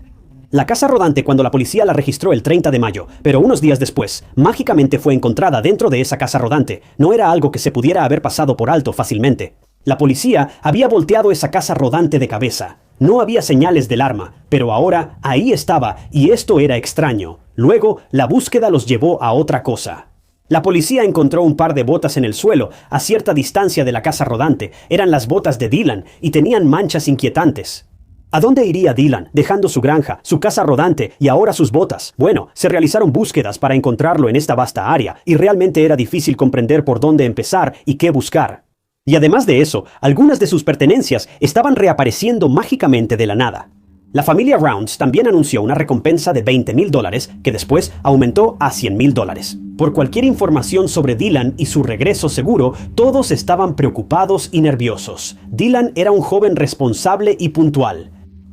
La casa rodante cuando la policía la registró el 30 de mayo, pero unos días después, mágicamente fue encontrada dentro de esa casa rodante. No era algo que se pudiera haber pasado por alto fácilmente. La policía había volteado esa casa rodante de cabeza. No había señales del arma, pero ahora ahí estaba, y esto era extraño. Luego, la búsqueda los llevó a otra cosa. La policía encontró un par de botas en el suelo, a cierta distancia de la casa rodante. Eran las botas de Dylan, y tenían manchas inquietantes. ¿A dónde iría Dylan, dejando su granja, su casa rodante y ahora sus botas? Bueno, se realizaron búsquedas para encontrarlo en esta vasta área, y realmente era difícil comprender por dónde empezar y qué buscar. Y además de eso, algunas de sus pertenencias estaban reapareciendo mágicamente de la nada. La familia Rounds también anunció una recompensa de $20,000 que después aumentó a $100,000. Por cualquier información sobre Dylan y su regreso seguro, todos estaban preocupados y nerviosos. Dylan era un joven responsable y puntual.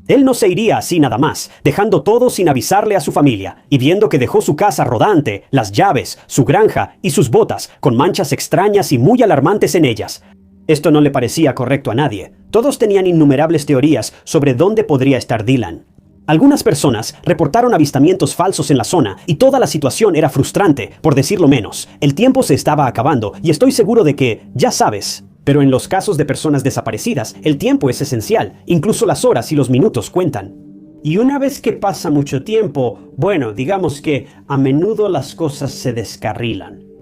Él no se iría así nada más, dejando todo sin avisarle a su familia, y viendo que dejó su casa rodante, las llaves, su granja y sus botas, con manchas extrañas y muy alarmantes en ellas. Esto no le parecía correcto a nadie. Todos tenían innumerables teorías sobre dónde podría estar Dylan. Algunas personas reportaron avistamientos falsos en la zona y toda la situación era frustrante, por decirlo menos. El tiempo se estaba acabando y estoy seguro de que, ya sabes. Pero en los casos de personas desaparecidas, el tiempo es esencial, incluso las horas y los minutos cuentan. Y una vez que pasa mucho tiempo, bueno, digamos que a menudo las cosas se descarrilan.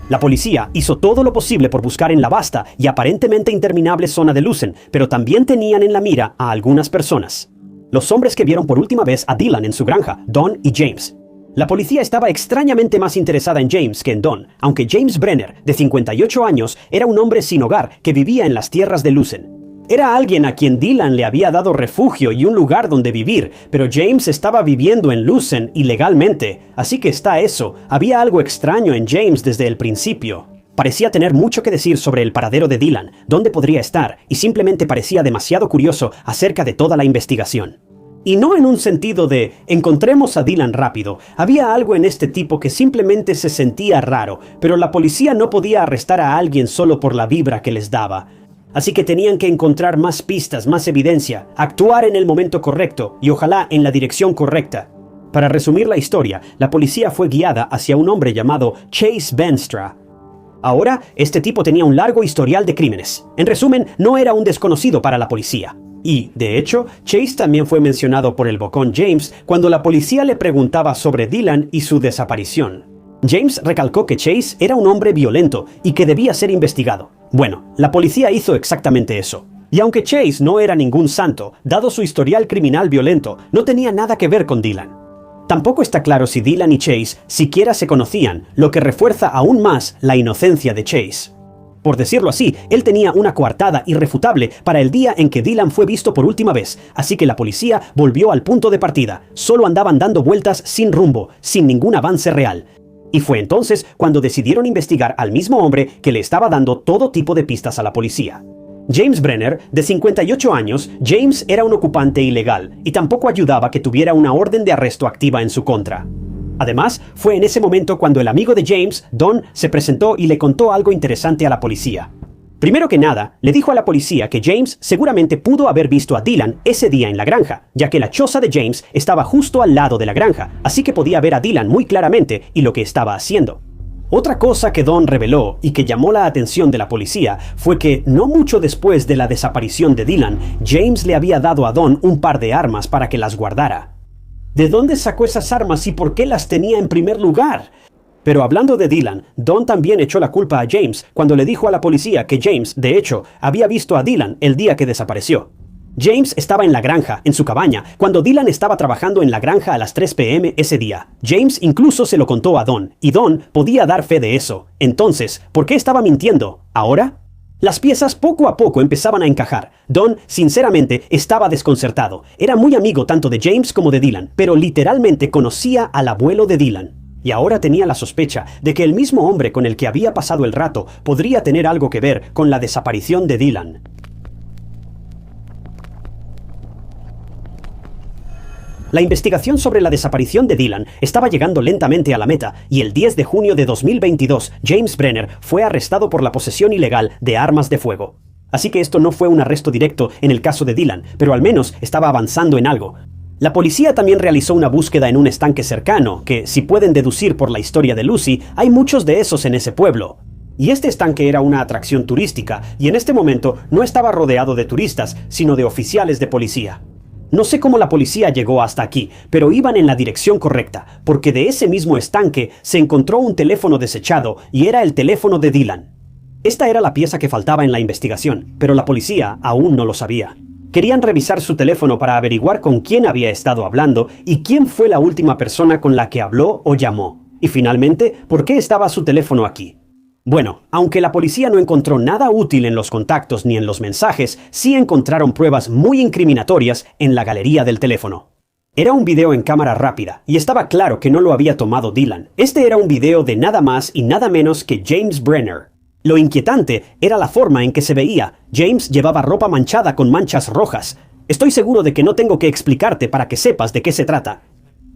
La policía hizo todo lo posible por buscar en la vasta y aparentemente interminable zona de Lucen, pero también tenían en la mira a algunas personas. Los hombres que vieron por última vez a Dylan en su granja, Don y James. La policía estaba extrañamente más interesada en James que en Don, aunque James Brenner, de 58 años, era un hombre sin hogar que vivía en las tierras de Lucen. Era alguien a quien Dylan le había dado refugio y un lugar donde vivir, pero James estaba viviendo en Lucen ilegalmente, así que está eso. Había algo extraño en James desde el principio. Parecía tener mucho que decir sobre el paradero de Dylan, dónde podría estar, y simplemente parecía demasiado curioso acerca de toda la investigación. Y no en un sentido de encontremos a Dylan rápido. Había algo en este tipo que simplemente se sentía raro, pero la policía no podía arrestar a alguien solo por la vibra que les daba. Así que tenían que encontrar más pistas, más evidencia, actuar en el momento correcto y ojalá en la dirección correcta. Para resumir la historia, la policía fue guiada hacia un hombre llamado Chase Benstra. Ahora, este tipo tenía un largo historial de crímenes. En resumen, no era un desconocido para la policía. Y, de hecho, Chase también fue mencionado por el bocón James cuando la policía le preguntaba sobre Dylan y su desaparición. James recalcó que Chase era un hombre violento y que debía ser investigado. Bueno, la policía hizo exactamente eso. Y aunque Chase no era ningún santo, dado su historial criminal violento, no tenía nada que ver con Dylan. Tampoco está claro si Dylan y Chase siquiera se conocían, lo que refuerza aún más la inocencia de Chase. Por decirlo así, él tenía una coartada irrefutable para el día en que Dylan fue visto por última vez, así que la policía volvió al punto de partida. Solo andaban dando vueltas sin rumbo, sin ningún avance real. Y fue entonces cuando decidieron investigar al mismo hombre que le estaba dando todo tipo de pistas a la policía. James Brenner, de 58 años, James era un ocupante ilegal y tampoco ayudaba que tuviera una orden de arresto activa en su contra. Además, fue en ese momento cuando el amigo de James, Don, se presentó y le contó algo interesante a la policía. Primero que nada, le dijo a la policía que James seguramente pudo haber visto a Dylan ese día en la granja, ya que la choza de James estaba justo al lado de la granja, así que podía ver a Dylan muy claramente y lo que estaba haciendo. Otra cosa que Don reveló y que llamó la atención de la policía fue que no mucho después de la desaparición de Dylan, James le había dado a Don un par de armas para que las guardara. ¿De dónde sacó esas armas y por qué las tenía en primer lugar? Pero hablando de Dylan, Don también echó la culpa a James cuando le dijo a la policía que James, de hecho, había visto a Dylan el día que desapareció. James estaba en la granja, en su cabaña, cuando Dylan estaba trabajando en la granja a las 3 p.m. ese día. James incluso se lo contó a Don, y Don podía dar fe de eso. Entonces, ¿por qué estaba mintiendo? ¿Ahora? Las piezas poco a poco empezaban a encajar. Don, sinceramente, estaba desconcertado. Era muy amigo tanto de James como de Dylan, pero literalmente conocía al abuelo de Dylan. Y ahora tenía la sospecha de que el mismo hombre con el que había pasado el rato podría tener algo que ver con la desaparición de Dylan. La investigación sobre la desaparición de Dylan estaba llegando lentamente a la meta y el 10 de junio de 2022, James Brenner fue arrestado por la posesión ilegal de armas de fuego. Así que esto no fue un arresto directo en el caso de Dylan, pero al menos estaba avanzando en algo. La policía también realizó una búsqueda en un estanque cercano, que, si pueden deducir por la historia de Lucy, hay muchos de esos en ese pueblo. Y este estanque era una atracción turística, y en este momento no estaba rodeado de turistas, sino de oficiales de policía. No sé cómo la policía llegó hasta aquí, pero iban en la dirección correcta, porque de ese mismo estanque se encontró un teléfono desechado y era el teléfono de Dylan. Esta era la pieza que faltaba en la investigación, pero la policía aún no lo sabía. Querían revisar su teléfono para averiguar con quién había estado hablando y quién fue la última persona con la que habló o llamó. Y finalmente, ¿por qué estaba su teléfono aquí? Bueno, aunque la policía no encontró nada útil en los contactos ni en los mensajes, sí encontraron pruebas muy incriminatorias en la galería del teléfono. Era un video en cámara rápida, y estaba claro que no lo había tomado Dylan. Este era un video de nada más y nada menos que James Brenner. Lo inquietante era la forma en que se veía. James llevaba ropa manchada con manchas rojas. Estoy seguro de que no tengo que explicarte para que sepas de qué se trata.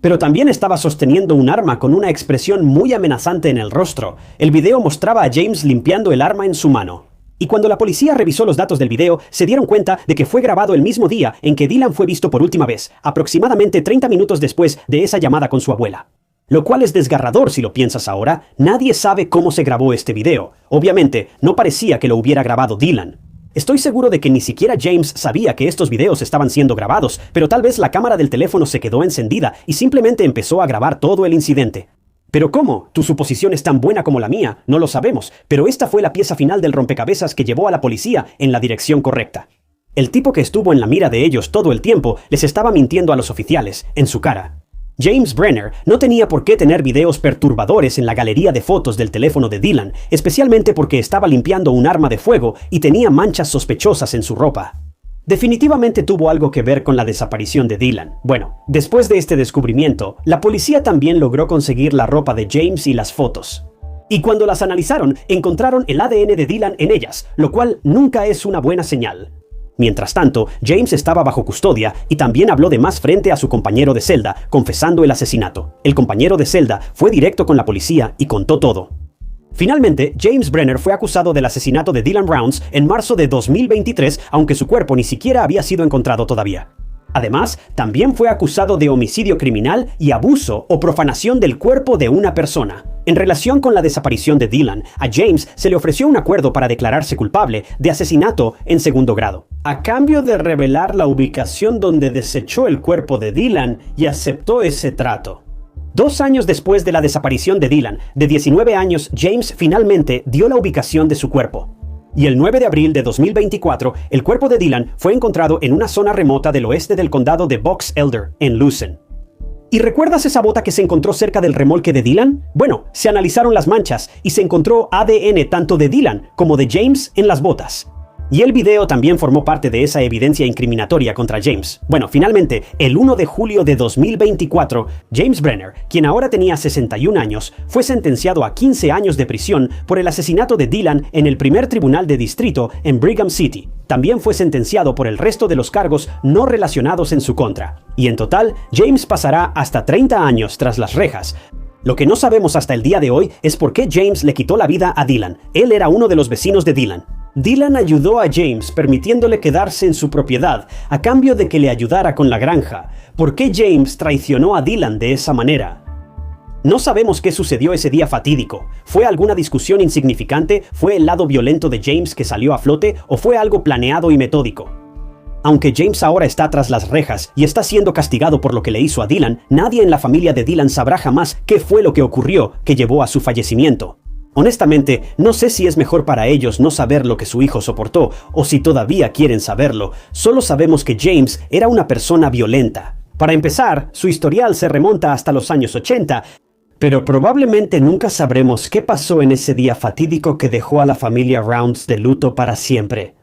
Pero también estaba sosteniendo un arma con una expresión muy amenazante en el rostro. El video mostraba a James limpiando el arma en su mano. Y cuando la policía revisó los datos del video, se dieron cuenta de que fue grabado el mismo día en que Dylan fue visto por última vez, aproximadamente 30 minutos después de esa llamada con su abuela. Lo cual es desgarrador si lo piensas ahora. Nadie sabe cómo se grabó este video. Obviamente, no parecía que lo hubiera grabado Dylan. Estoy seguro de que ni siquiera James sabía que estos videos estaban siendo grabados, pero tal vez la cámara del teléfono se quedó encendida y simplemente empezó a grabar todo el incidente. ¿Pero cómo? Tu suposición es tan buena como la mía, no lo sabemos, pero esta fue la pieza final del rompecabezas que llevó a la policía en la dirección correcta. El tipo que estuvo en la mira de ellos todo el tiempo les estaba mintiendo a los oficiales, en su cara. James Brenner no tenía por qué tener videos perturbadores en la galería de fotos del teléfono de Dylan, especialmente porque estaba limpiando un arma de fuego y tenía manchas sospechosas en su ropa. Definitivamente tuvo algo que ver con la desaparición de Dylan. Bueno, después de este descubrimiento, la policía también logró conseguir la ropa de James y las fotos. Y cuando las analizaron, encontraron el ADN de Dylan en ellas, lo cual nunca es una buena señal. Mientras tanto, James estaba bajo custodia y también habló de más frente a su compañero de celda, confesando el asesinato. El compañero de celda fue directo con la policía y contó todo. Finalmente, James Brenner fue acusado del asesinato de Dylan Rounds en marzo de 2023, aunque su cuerpo ni siquiera había sido encontrado todavía. Además, también fue acusado de homicidio criminal y abuso o profanación del cuerpo de una persona. En relación con la desaparición de Dylan, a James se le ofreció un acuerdo para declararse culpable de asesinato en segundo grado, a cambio de revelar la ubicación donde desechó el cuerpo de Dylan, y aceptó ese trato. 2 años después de la desaparición de Dylan, de 19 años, James finalmente dio la ubicación de su cuerpo. Y el 9 de abril de 2024, el cuerpo de Dylan fue encontrado en una zona remota del oeste del condado de Box Elder, en Lucen. ¿Y recuerdas esa bota que se encontró cerca del remolque de Dylan? Bueno, se analizaron las manchas y se encontró ADN tanto de Dylan como de James en las botas. Y el video también formó parte de esa evidencia incriminatoria contra James. Bueno, finalmente, el 1 de julio de 2024, James Brenner, quien ahora tenía 61 años, fue sentenciado a 15 años de prisión por el asesinato de Dylan en el primer tribunal de distrito en Brigham City. También fue sentenciado por el resto de los cargos no relacionados en su contra. Y en total, James pasará hasta 30 años tras las rejas. Lo que no sabemos hasta el día de hoy es por qué James le quitó la vida a Dylan. Él era uno de los vecinos de Dylan. Dylan ayudó a James permitiéndole quedarse en su propiedad a cambio de que le ayudara con la granja. ¿Por qué James traicionó a Dylan de esa manera? No sabemos qué sucedió ese día fatídico. ¿Fue alguna discusión insignificante? ¿Fue el lado violento de James que salió a flote? ¿O fue algo planeado y metódico? Aunque James ahora está tras las rejas y está siendo castigado por lo que le hizo a Dylan, nadie en la familia de Dylan sabrá jamás qué fue lo que ocurrió que llevó a su fallecimiento. Honestamente, no sé si es mejor para ellos no saber lo que su hijo soportó, o si todavía quieren saberlo. Solo sabemos que James era una persona violenta. Para empezar, su historial se remonta hasta los años 80, pero probablemente nunca sabremos qué pasó en ese día fatídico que dejó a la familia Rounds de luto para siempre.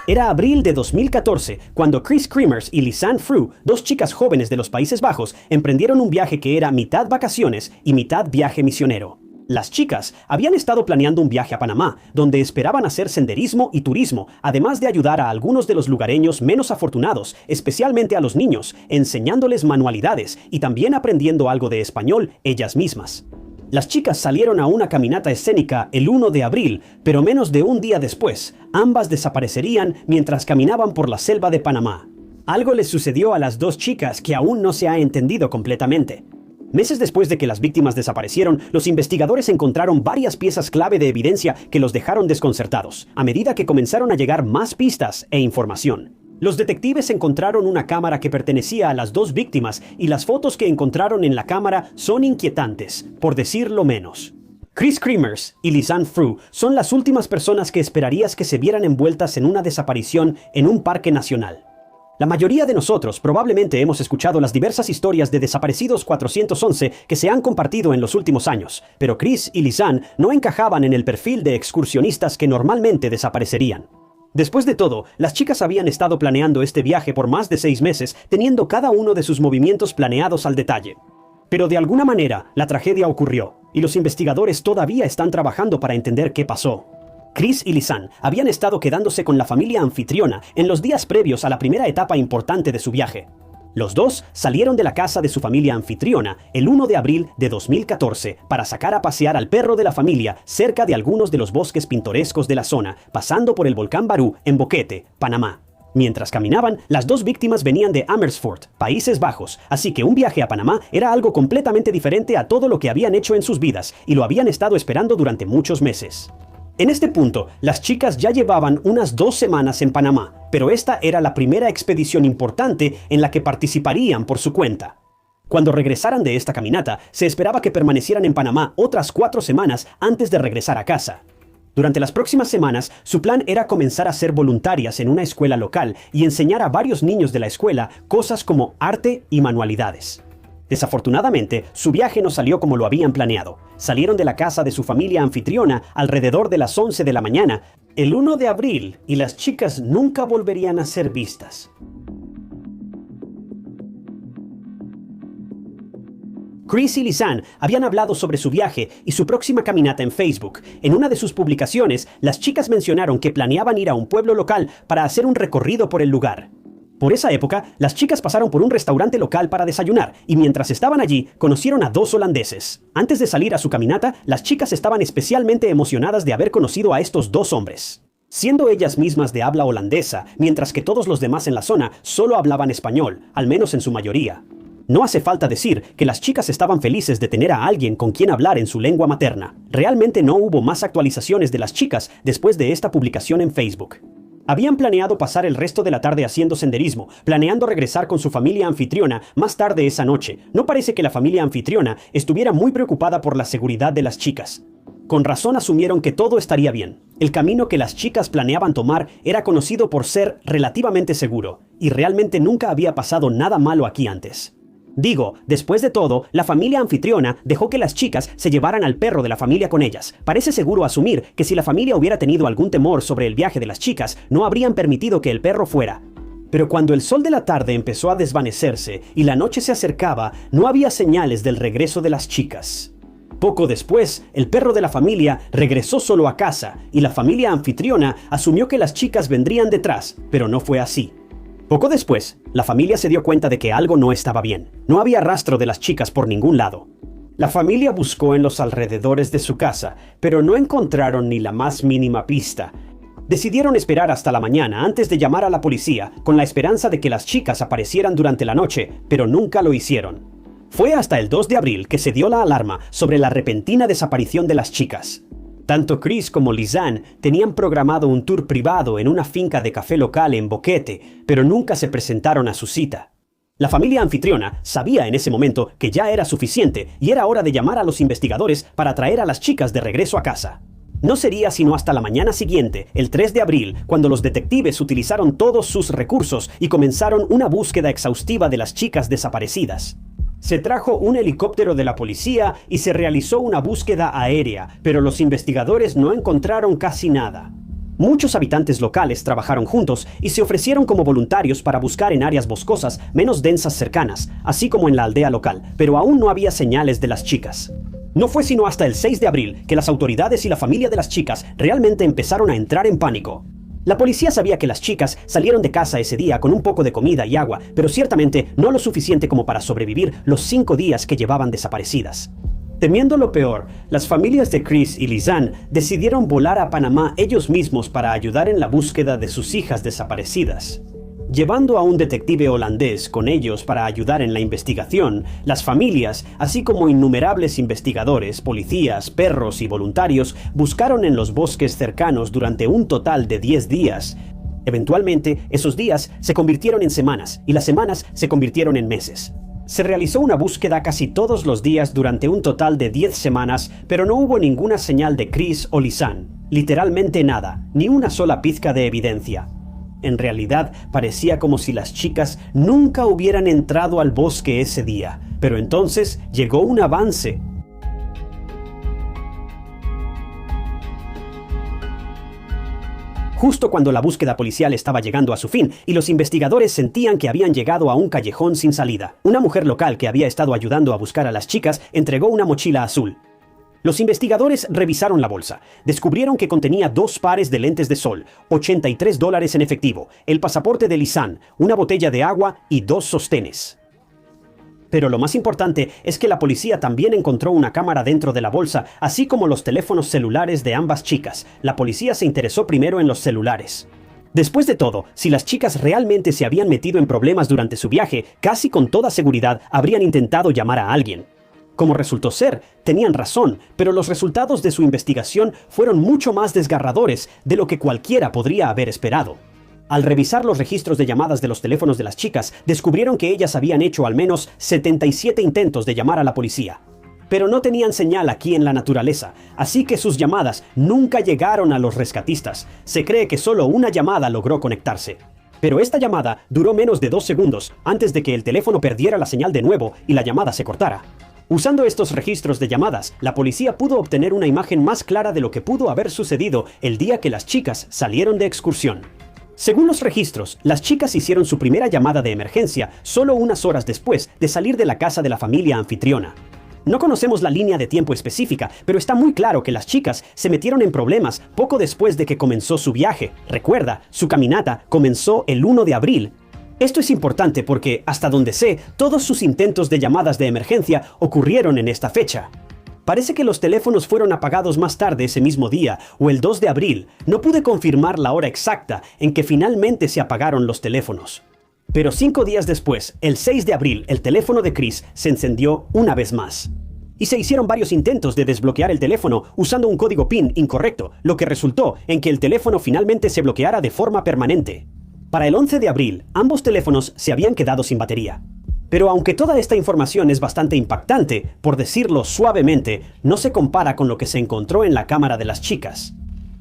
Era abril de 2014 cuando Chris Kremers y Lisanne Frew, 2 chicas jóvenes de los Países Bajos, emprendieron un viaje que era mitad vacaciones y mitad viaje misionero. Las chicas habían estado planeando un viaje a Panamá, donde esperaban hacer senderismo y turismo, además de ayudar a algunos de los lugareños menos afortunados, especialmente a los niños, enseñándoles manualidades y también aprendiendo algo de español ellas mismas. Las chicas salieron a una caminata escénica el 1 de abril, pero menos de un día después, ambas desaparecerían mientras caminaban por la selva de Panamá. Algo les sucedió a las 2 chicas que aún no se ha entendido completamente. Meses después de que las víctimas desaparecieron, los investigadores encontraron varias piezas clave de evidencia que los dejaron desconcertados, a medida que comenzaron a llegar más pistas e información. Los detectives encontraron una cámara que pertenecía a las 2 víctimas y las fotos que encontraron en la cámara son inquietantes, por decirlo menos. Chris Kremers y Lisanne Frew son las últimas personas que esperarías que se vieran envueltas en una desaparición en un parque nacional. La mayoría de nosotros probablemente hemos escuchado las diversas historias de desaparecidos 411 que se han compartido en los últimos años, pero Chris y Lisanne no encajaban en el perfil de excursionistas que normalmente desaparecerían. Después de todo, las chicas habían estado planeando este viaje por más de 6 meses, teniendo cada uno de sus movimientos planeados al detalle. Pero de alguna manera, la tragedia ocurrió, y los investigadores todavía están trabajando para entender qué pasó. Chris y Lisanne habían estado quedándose con la familia anfitriona en los días previos a la primera etapa importante de su viaje. Los dos salieron de la casa de su familia anfitriona el 1 de abril de 2014 para sacar a pasear al perro de la familia cerca de algunos de los bosques pintorescos de la zona, pasando por el volcán Barú en Boquete, Panamá. Mientras caminaban, las dos víctimas venían de Amersfoort, Países Bajos, así que un viaje a Panamá era algo completamente diferente a todo lo que habían hecho en sus vidas y lo habían estado esperando durante muchos meses. En este punto, las chicas ya llevaban unas 2 semanas en Panamá, pero esta era la primera expedición importante en la que participarían por su cuenta. Cuando regresaran de esta caminata, se esperaba que permanecieran en Panamá otras 4 semanas antes de regresar a casa. Durante las próximas semanas, su plan era comenzar a ser voluntarias en una escuela local y enseñar a varios niños de la escuela cosas como arte y manualidades. Desafortunadamente, su viaje no salió como lo habían planeado. Salieron de la casa de su familia anfitriona alrededor de las 11 de la mañana, el 1 de abril, y las chicas nunca volverían a ser vistas. Chris y Lisanne habían hablado sobre su viaje y su próxima caminata en Facebook. En una de sus publicaciones, las chicas mencionaron que planeaban ir a un pueblo local para hacer un recorrido por el lugar. Por esa época, las chicas pasaron por un restaurante local para desayunar y mientras estaban allí, conocieron a 2 holandeses. Antes de salir a su caminata, las chicas estaban especialmente emocionadas de haber conocido a estos 2 hombres. Siendo ellas mismas de habla holandesa, mientras que todos los demás en la zona solo hablaban español, al menos en su mayoría. No hace falta decir que las chicas estaban felices de tener a alguien con quien hablar en su lengua materna. Realmente no hubo más actualizaciones de las chicas después de esta publicación en Facebook. Habían planeado pasar el resto de la tarde haciendo senderismo, planeando regresar con su familia anfitriona más tarde esa noche. No parece que la familia anfitriona estuviera muy preocupada por la seguridad de las chicas. Con razón asumieron que todo estaría bien. El camino que las chicas planeaban tomar era conocido por ser relativamente seguro, y realmente nunca había pasado nada malo aquí antes. Digo, después de todo, la familia anfitriona dejó que las chicas se llevaran al perro de la familia con ellas. Parece seguro asumir que si la familia hubiera tenido algún temor sobre el viaje de las chicas, no habrían permitido que el perro fuera. Pero cuando el sol de la tarde empezó a desvanecerse y la noche se acercaba, no había señales del regreso de las chicas. Poco después, el perro de la familia regresó solo a casa y la familia anfitriona asumió que las chicas vendrían detrás, pero no fue así. Poco después, la familia se dio cuenta de que algo no estaba bien. No había rastro de las chicas por ningún lado. La familia buscó en los alrededores de su casa, pero no encontraron ni la más mínima pista. Decidieron esperar hasta la mañana antes de llamar a la policía, con la esperanza de que las chicas aparecieran durante la noche, pero nunca lo hicieron. Fue hasta el 2 de abril que se dio la alarma sobre la repentina desaparición de las chicas. Tanto Chris como Lisanne tenían programado un tour privado en una finca de café local en Boquete, pero nunca se presentaron a su cita. La familia anfitriona sabía en ese momento que ya era suficiente y era hora de llamar a los investigadores para traer a las chicas de regreso a casa. No sería sino hasta la mañana siguiente, el 3 de abril, cuando los detectives utilizaron todos sus recursos y comenzaron una búsqueda exhaustiva de las chicas desaparecidas. Se trajo un helicóptero de la policía y se realizó una búsqueda aérea, pero los investigadores no encontraron casi nada. Muchos habitantes locales trabajaron juntos y se ofrecieron como voluntarios para buscar en áreas boscosas menos densas cercanas, así como en la aldea local, pero aún no había señales de las chicas. No fue sino hasta el 6 de abril que las autoridades y la familia de las chicas realmente empezaron a entrar en pánico. La policía sabía que las chicas salieron de casa ese día con un poco de comida y agua, pero ciertamente no lo suficiente como para sobrevivir los 5 días que llevaban desaparecidas. Temiendo lo peor, las familias de Chris y Lisanne decidieron volar a Panamá ellos mismos para ayudar en la búsqueda de sus hijas desaparecidas. Llevando a un detective holandés con ellos para ayudar en la investigación, las familias, así como innumerables investigadores, policías, perros y voluntarios, buscaron en los bosques cercanos durante un total de 10 días. Eventualmente, esos días se convirtieron en semanas y las semanas se convirtieron en meses. Se realizó una búsqueda casi todos los días durante un total de 10 semanas, pero no hubo ninguna señal de Chris o Lisanne. Literalmente nada, ni una sola pizca de evidencia. En realidad, parecía como si las chicas nunca hubieran entrado al bosque ese día. Pero entonces llegó un avance. Justo cuando la búsqueda policial estaba llegando a su fin y los investigadores sentían que habían llegado a un callejón sin salida, una mujer local que había estado ayudando a buscar a las chicas entregó una mochila azul. Los investigadores revisaron la bolsa. Descubrieron que contenía 2 pares de lentes de sol, $83 en efectivo, el pasaporte de Lisanne, una botella de agua y 2 sostenes. Pero lo más importante es que la policía también encontró una cámara dentro de la bolsa, así como los teléfonos celulares de ambas chicas. La policía se interesó primero en los celulares. Después de todo, si las chicas realmente se habían metido en problemas durante su viaje, casi con toda seguridad habrían intentado llamar a alguien. Como resultó ser, tenían razón, pero los resultados de su investigación fueron mucho más desgarradores de lo que cualquiera podría haber esperado. Al revisar los registros de llamadas de los teléfonos de las chicas, descubrieron que ellas habían hecho al menos 77 intentos de llamar a la policía. Pero no tenían señal aquí en la naturaleza, así que sus llamadas nunca llegaron a los rescatistas. Se cree que solo una llamada logró conectarse. Pero esta llamada duró menos de 2 segundos antes de que el teléfono perdiera la señal de nuevo y la llamada se cortara. Usando estos registros de llamadas, la policía pudo obtener una imagen más clara de lo que pudo haber sucedido el día que las chicas salieron de excursión. Según los registros, las chicas hicieron su primera llamada de emergencia solo unas horas después de salir de la casa de la familia anfitriona. No conocemos la línea de tiempo específica, pero está muy claro que las chicas se metieron en problemas poco después de que comenzó su viaje. Recuerda, su caminata comenzó el 1 de abril. Esto es importante porque, hasta donde sé, todos sus intentos de llamadas de emergencia ocurrieron en esta fecha. Parece que los teléfonos fueron apagados más tarde ese mismo día, o el 2 de abril. No pude confirmar la hora exacta en que finalmente se apagaron los teléfonos. Pero 5 días después, el 6 de abril, el teléfono de Chris se encendió una vez más. Y se hicieron varios intentos de desbloquear el teléfono usando un código PIN incorrecto, lo que resultó en que el teléfono finalmente se bloqueara de forma permanente. Para el 11 de abril, ambos teléfonos se habían quedado sin batería. Pero aunque toda esta información es bastante impactante, por decirlo suavemente, no se compara con lo que se encontró en la cámara de las chicas.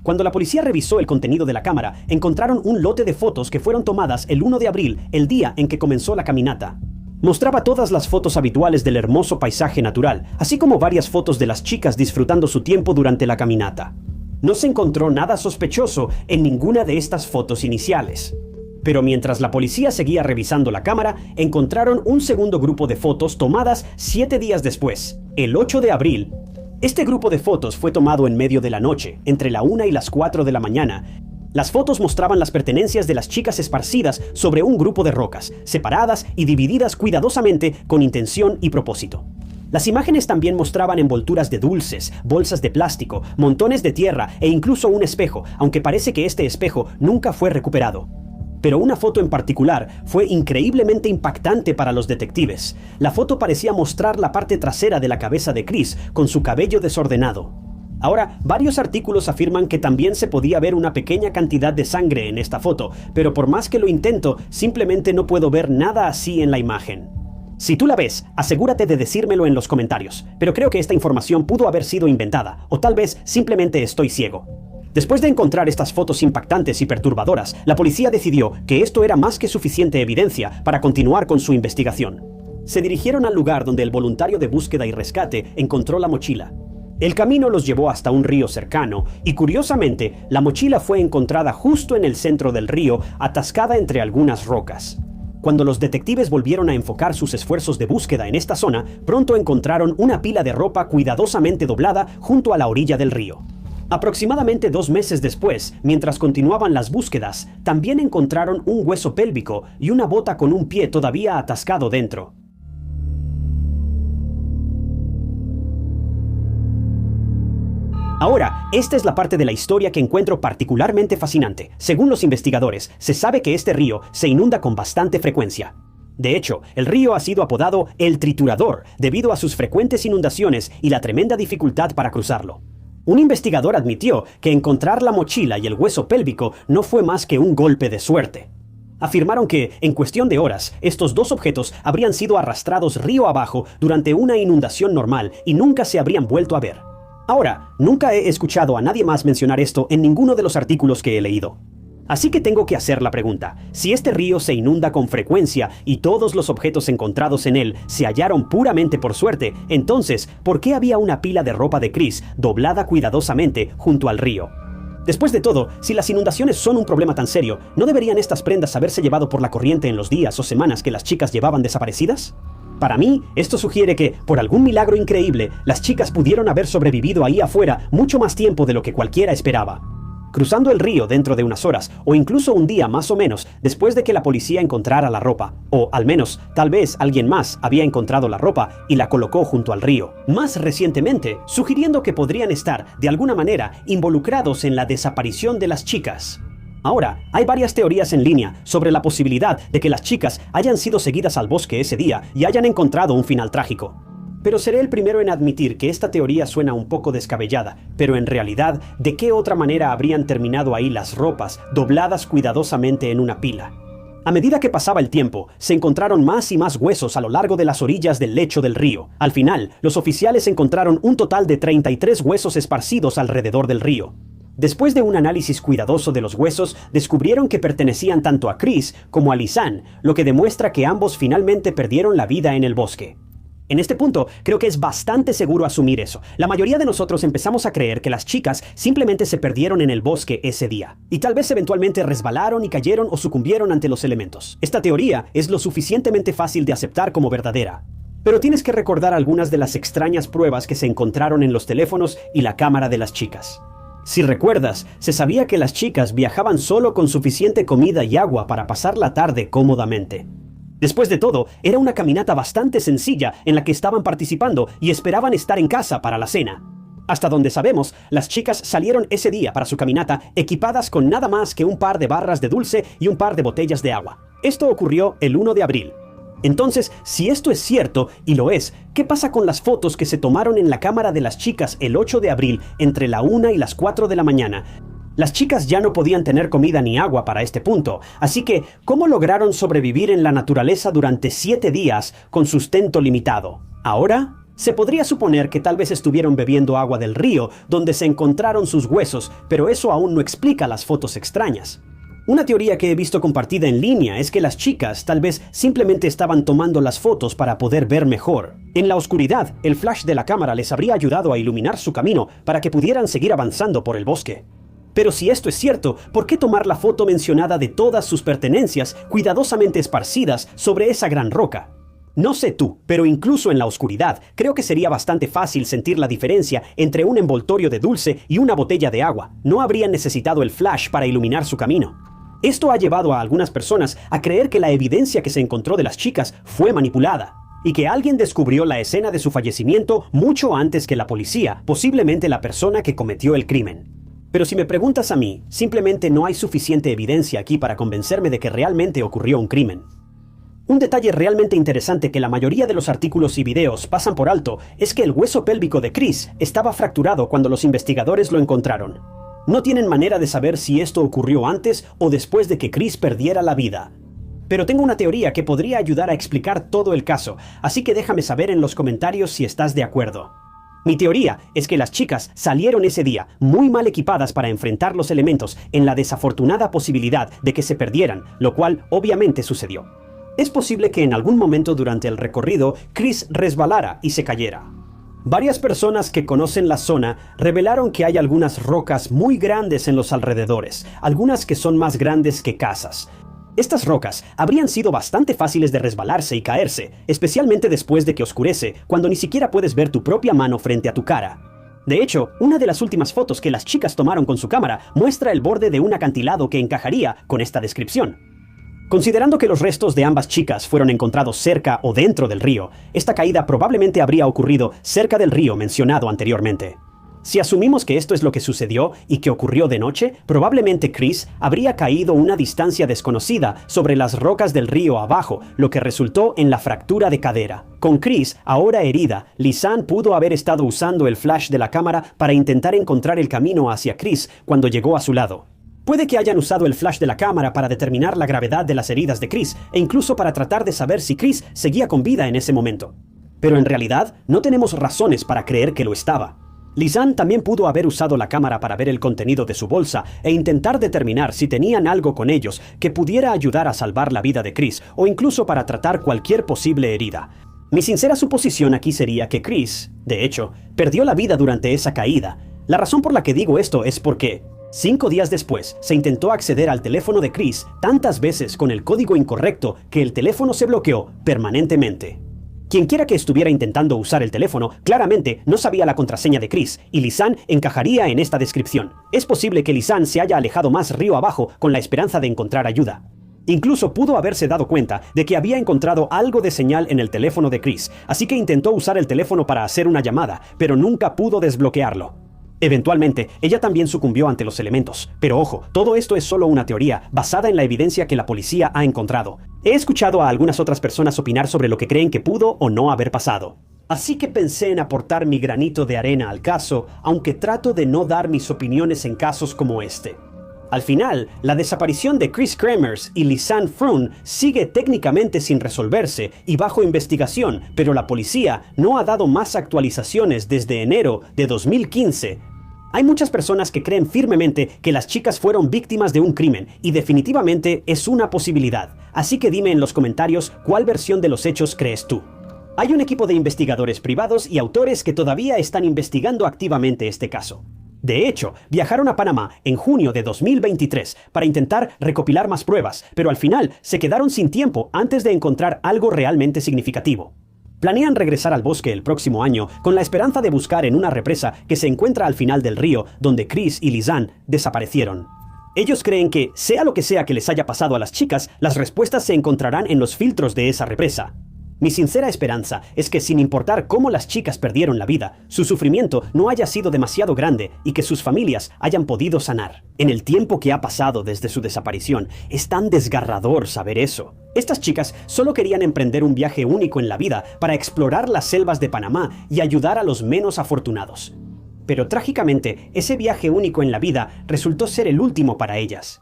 Cuando la policía revisó el contenido de la cámara, encontraron un lote de fotos que fueron tomadas el 1 de abril, el día en que comenzó la caminata. Mostraba todas las fotos habituales del hermoso paisaje natural, así como varias fotos de las chicas disfrutando su tiempo durante la caminata. No se encontró nada sospechoso en ninguna de estas fotos iniciales. Pero mientras la policía seguía revisando la cámara, encontraron un segundo grupo de fotos tomadas 7 días después, el 8 de abril. Este grupo de fotos fue tomado en medio de la noche, entre la 1 y las 4 de la mañana. Las fotos mostraban las pertenencias de las chicas esparcidas sobre un grupo de rocas, separadas y divididas cuidadosamente con intención y propósito. Las imágenes también mostraban envolturas de dulces, bolsas de plástico, montones de tierra e incluso un espejo, aunque parece que este espejo nunca fue recuperado. Pero una foto en particular fue increíblemente impactante para los detectives. La foto parecía mostrar la parte trasera de la cabeza de Chris, con su cabello desordenado. Ahora, varios artículos afirman que también se podía ver una pequeña cantidad de sangre en esta foto, pero por más que lo intento, simplemente no puedo ver nada así en la imagen. Si tú la ves, asegúrate de decírmelo en los comentarios, pero creo que esta información pudo haber sido inventada, o tal vez simplemente estoy ciego. Después de encontrar estas fotos impactantes y perturbadoras, la policía decidió que esto era más que suficiente evidencia para continuar con su investigación. Se dirigieron al lugar donde el voluntario de búsqueda y rescate encontró la mochila. El camino los llevó hasta un río cercano y, curiosamente, la mochila fue encontrada justo en el centro del río, atascada entre algunas rocas. Cuando los detectives volvieron a enfocar sus esfuerzos de búsqueda en esta zona, pronto encontraron una pila de ropa cuidadosamente doblada junto a la orilla del río. Aproximadamente 2 meses después, mientras continuaban las búsquedas, también encontraron un hueso pélvico y una bota con un pie todavía atascado dentro. Ahora, esta es la parte de la historia que encuentro particularmente fascinante. Según los investigadores, se sabe que este río se inunda con bastante frecuencia. De hecho, el río ha sido apodado el Triturador debido a sus frecuentes inundaciones y la tremenda dificultad para cruzarlo. Un investigador admitió que encontrar la mochila y el hueso pélvico no fue más que un golpe de suerte. Afirmaron que, en cuestión de horas, estos 2 objetos habrían sido arrastrados río abajo durante una inundación normal y nunca se habrían vuelto a ver. Ahora, nunca he escuchado a nadie más mencionar esto en ninguno de los artículos que he leído. Así que tengo que hacer la pregunta, si este río se inunda con frecuencia y todos los objetos encontrados en él se hallaron puramente por suerte, entonces, ¿por qué había una pila de ropa de Chris doblada cuidadosamente junto al río? Después de todo, si las inundaciones son un problema tan serio, ¿no deberían estas prendas haberse llevado por la corriente en los días o semanas que las chicas llevaban desaparecidas? Para mí, esto sugiere que, por algún milagro increíble, las chicas pudieron haber sobrevivido ahí afuera mucho más tiempo de lo que cualquiera esperaba. Cruzando el río dentro de unas horas, o incluso un día más o menos, después de que la policía encontrara la ropa, o al menos, tal vez alguien más había encontrado la ropa y la colocó junto al río. Más recientemente, sugiriendo que podrían estar, de alguna manera, involucrados en la desaparición de las chicas. Ahora, hay varias teorías en línea sobre la posibilidad de que las chicas hayan sido seguidas al bosque ese día y hayan encontrado un final trágico. Pero seré el primero en admitir que esta teoría suena un poco descabellada, pero en realidad, ¿de qué otra manera habrían terminado ahí las ropas, dobladas cuidadosamente en una pila? A medida que pasaba el tiempo, se encontraron más y más huesos a lo largo de las orillas del lecho del río. Al final, los oficiales encontraron un total de 33 huesos esparcidos alrededor del río. Después de un análisis cuidadoso de los huesos, descubrieron que pertenecían tanto a Chris como a Lisanne, lo que demuestra que ambos finalmente perdieron la vida en el bosque. En este punto, creo que es bastante seguro asumir eso. La mayoría de nosotros empezamos a creer que las chicas simplemente se perdieron en el bosque ese día, y tal vez eventualmente resbalaron y cayeron o sucumbieron ante los elementos. Esta teoría es lo suficientemente fácil de aceptar como verdadera. Pero tienes que recordar algunas de las extrañas pruebas que se encontraron en los teléfonos y la cámara de las chicas. Si recuerdas, se sabía que las chicas viajaban solo con suficiente comida y agua para pasar la tarde cómodamente. Después de todo, era una caminata bastante sencilla en la que estaban participando y esperaban estar en casa para la cena. Hasta donde sabemos, las chicas salieron ese día para su caminata equipadas con nada más que un par de barras de dulce y un par de botellas de agua. Esto ocurrió el 1 de abril. Entonces, si esto es cierto, y lo es, ¿qué pasa con las fotos que se tomaron en la cámara de las chicas el 8 de abril entre la 1 y las 4 de la mañana? Las chicas ya no podían tener comida ni agua para este punto, así que, ¿cómo lograron sobrevivir en la naturaleza durante 7 días con sustento limitado? Ahora, se podría suponer que tal vez estuvieron bebiendo agua del río donde se encontraron sus huesos, pero eso aún no explica las fotos extrañas. Una teoría que he visto compartida en línea es que las chicas tal vez simplemente estaban tomando las fotos para poder ver mejor. En la oscuridad, el flash de la cámara les habría ayudado a iluminar su camino para que pudieran seguir avanzando por el bosque. Pero si esto es cierto, ¿por qué tomar la foto mencionada de todas sus pertenencias cuidadosamente esparcidas sobre esa gran roca? No sé tú, pero incluso en la oscuridad, creo que sería bastante fácil sentir la diferencia entre un envoltorio de dulce y una botella de agua. No habrían necesitado el flash para iluminar su camino. Esto ha llevado a algunas personas a creer que la evidencia que se encontró de las chicas fue manipulada, y que alguien descubrió la escena de su fallecimiento mucho antes que la policía, posiblemente la persona que cometió el crimen. Pero si me preguntas a mí, simplemente no hay suficiente evidencia aquí para convencerme de que realmente ocurrió un crimen. Un detalle realmente interesante que la mayoría de los artículos y videos pasan por alto es que el hueso pélvico de Chris estaba fracturado cuando los investigadores lo encontraron. No tienen manera de saber si esto ocurrió antes o después de que Chris perdiera la vida. Pero tengo una teoría que podría ayudar a explicar todo el caso, así que déjame saber en los comentarios si estás de acuerdo. Mi teoría es que las chicas salieron ese día muy mal equipadas para enfrentar los elementos en la desafortunada posibilidad de que se perdieran, lo cual obviamente sucedió. Es posible que en algún momento durante el recorrido Chris resbalara y se cayera. Varias personas que conocen la zona revelaron que hay algunas rocas muy grandes en los alrededores, algunas que son más grandes que casas. Estas rocas habrían sido bastante fáciles de resbalarse y caerse, especialmente después de que oscurece, cuando ni siquiera puedes ver tu propia mano frente a tu cara. De hecho, una de las últimas fotos que las chicas tomaron con su cámara muestra el borde de un acantilado que encajaría con esta descripción. Considerando que los restos de ambas chicas fueron encontrados cerca o dentro del río, esta caída probablemente habría ocurrido cerca del río mencionado anteriormente. Si asumimos que esto es lo que sucedió y que ocurrió de noche, probablemente Chris habría caído una distancia desconocida sobre las rocas del río abajo, lo que resultó en la fractura de cadera. Con Chris ahora herida, Lisanne pudo haber estado usando el flash de la cámara para intentar encontrar el camino hacia Chris cuando llegó a su lado. Puede que hayan usado el flash de la cámara para determinar la gravedad de las heridas de Chris e incluso para tratar de saber si Chris seguía con vida en ese momento. Pero en realidad, no tenemos razones para creer que lo estaba. Lisanne también pudo haber usado la cámara para ver el contenido de su bolsa e intentar determinar si tenían algo con ellos que pudiera ayudar a salvar la vida de Chris o incluso para tratar cualquier posible herida. Mi sincera suposición aquí sería que Chris, de hecho, perdió la vida durante esa caída. La razón por la que digo esto es porque 5 días después se intentó acceder al teléfono de Chris tantas veces con el código incorrecto que el teléfono se bloqueó permanentemente. Quienquiera que estuviera intentando usar el teléfono claramente no sabía la contraseña de Chris, y Lisanne encajaría en esta descripción. Es posible que Lisanne se haya alejado más río abajo con la esperanza de encontrar ayuda. Incluso pudo haberse dado cuenta de que había encontrado algo de señal en el teléfono de Chris, así que intentó usar el teléfono para hacer una llamada, pero nunca pudo desbloquearlo. Eventualmente, ella también sucumbió ante los elementos. Pero ojo, todo esto es solo una teoría, basada en la evidencia que la policía ha encontrado. He escuchado a algunas otras personas opinar sobre lo que creen que pudo o no haber pasado. Así que pensé en aportar mi granito de arena al caso, aunque trato de no dar mis opiniones en casos como este. Al final, la desaparición de Chris Kremers y Lisanne Froon sigue técnicamente sin resolverse y bajo investigación, pero la policía no ha dado más actualizaciones desde enero de 2015. Hay muchas personas que creen firmemente que las chicas fueron víctimas de un crimen, y definitivamente es una posibilidad. Así que dime en los comentarios cuál versión de los hechos crees tú. Hay un equipo de investigadores privados y autores que todavía están investigando activamente este caso. De hecho, viajaron a Panamá en junio de 2023 para intentar recopilar más pruebas, pero al final se quedaron sin tiempo antes de encontrar algo realmente significativo. Planean regresar al bosque el próximo año con la esperanza de buscar en una represa que se encuentra al final del río donde Chris y Lisanne desaparecieron. Ellos creen que, sea lo que sea que les haya pasado a las chicas, las respuestas se encontrarán en los filtros de esa represa. Mi sincera esperanza es que, sin importar cómo las chicas perdieron la vida, su sufrimiento no haya sido demasiado grande y que sus familias hayan podido sanar. En el tiempo que ha pasado desde su desaparición, es tan desgarrador saber eso. Estas chicas solo querían emprender un viaje único en la vida para explorar las selvas de Panamá y ayudar a los menos afortunados. Pero trágicamente, ese viaje único en la vida resultó ser el último para ellas.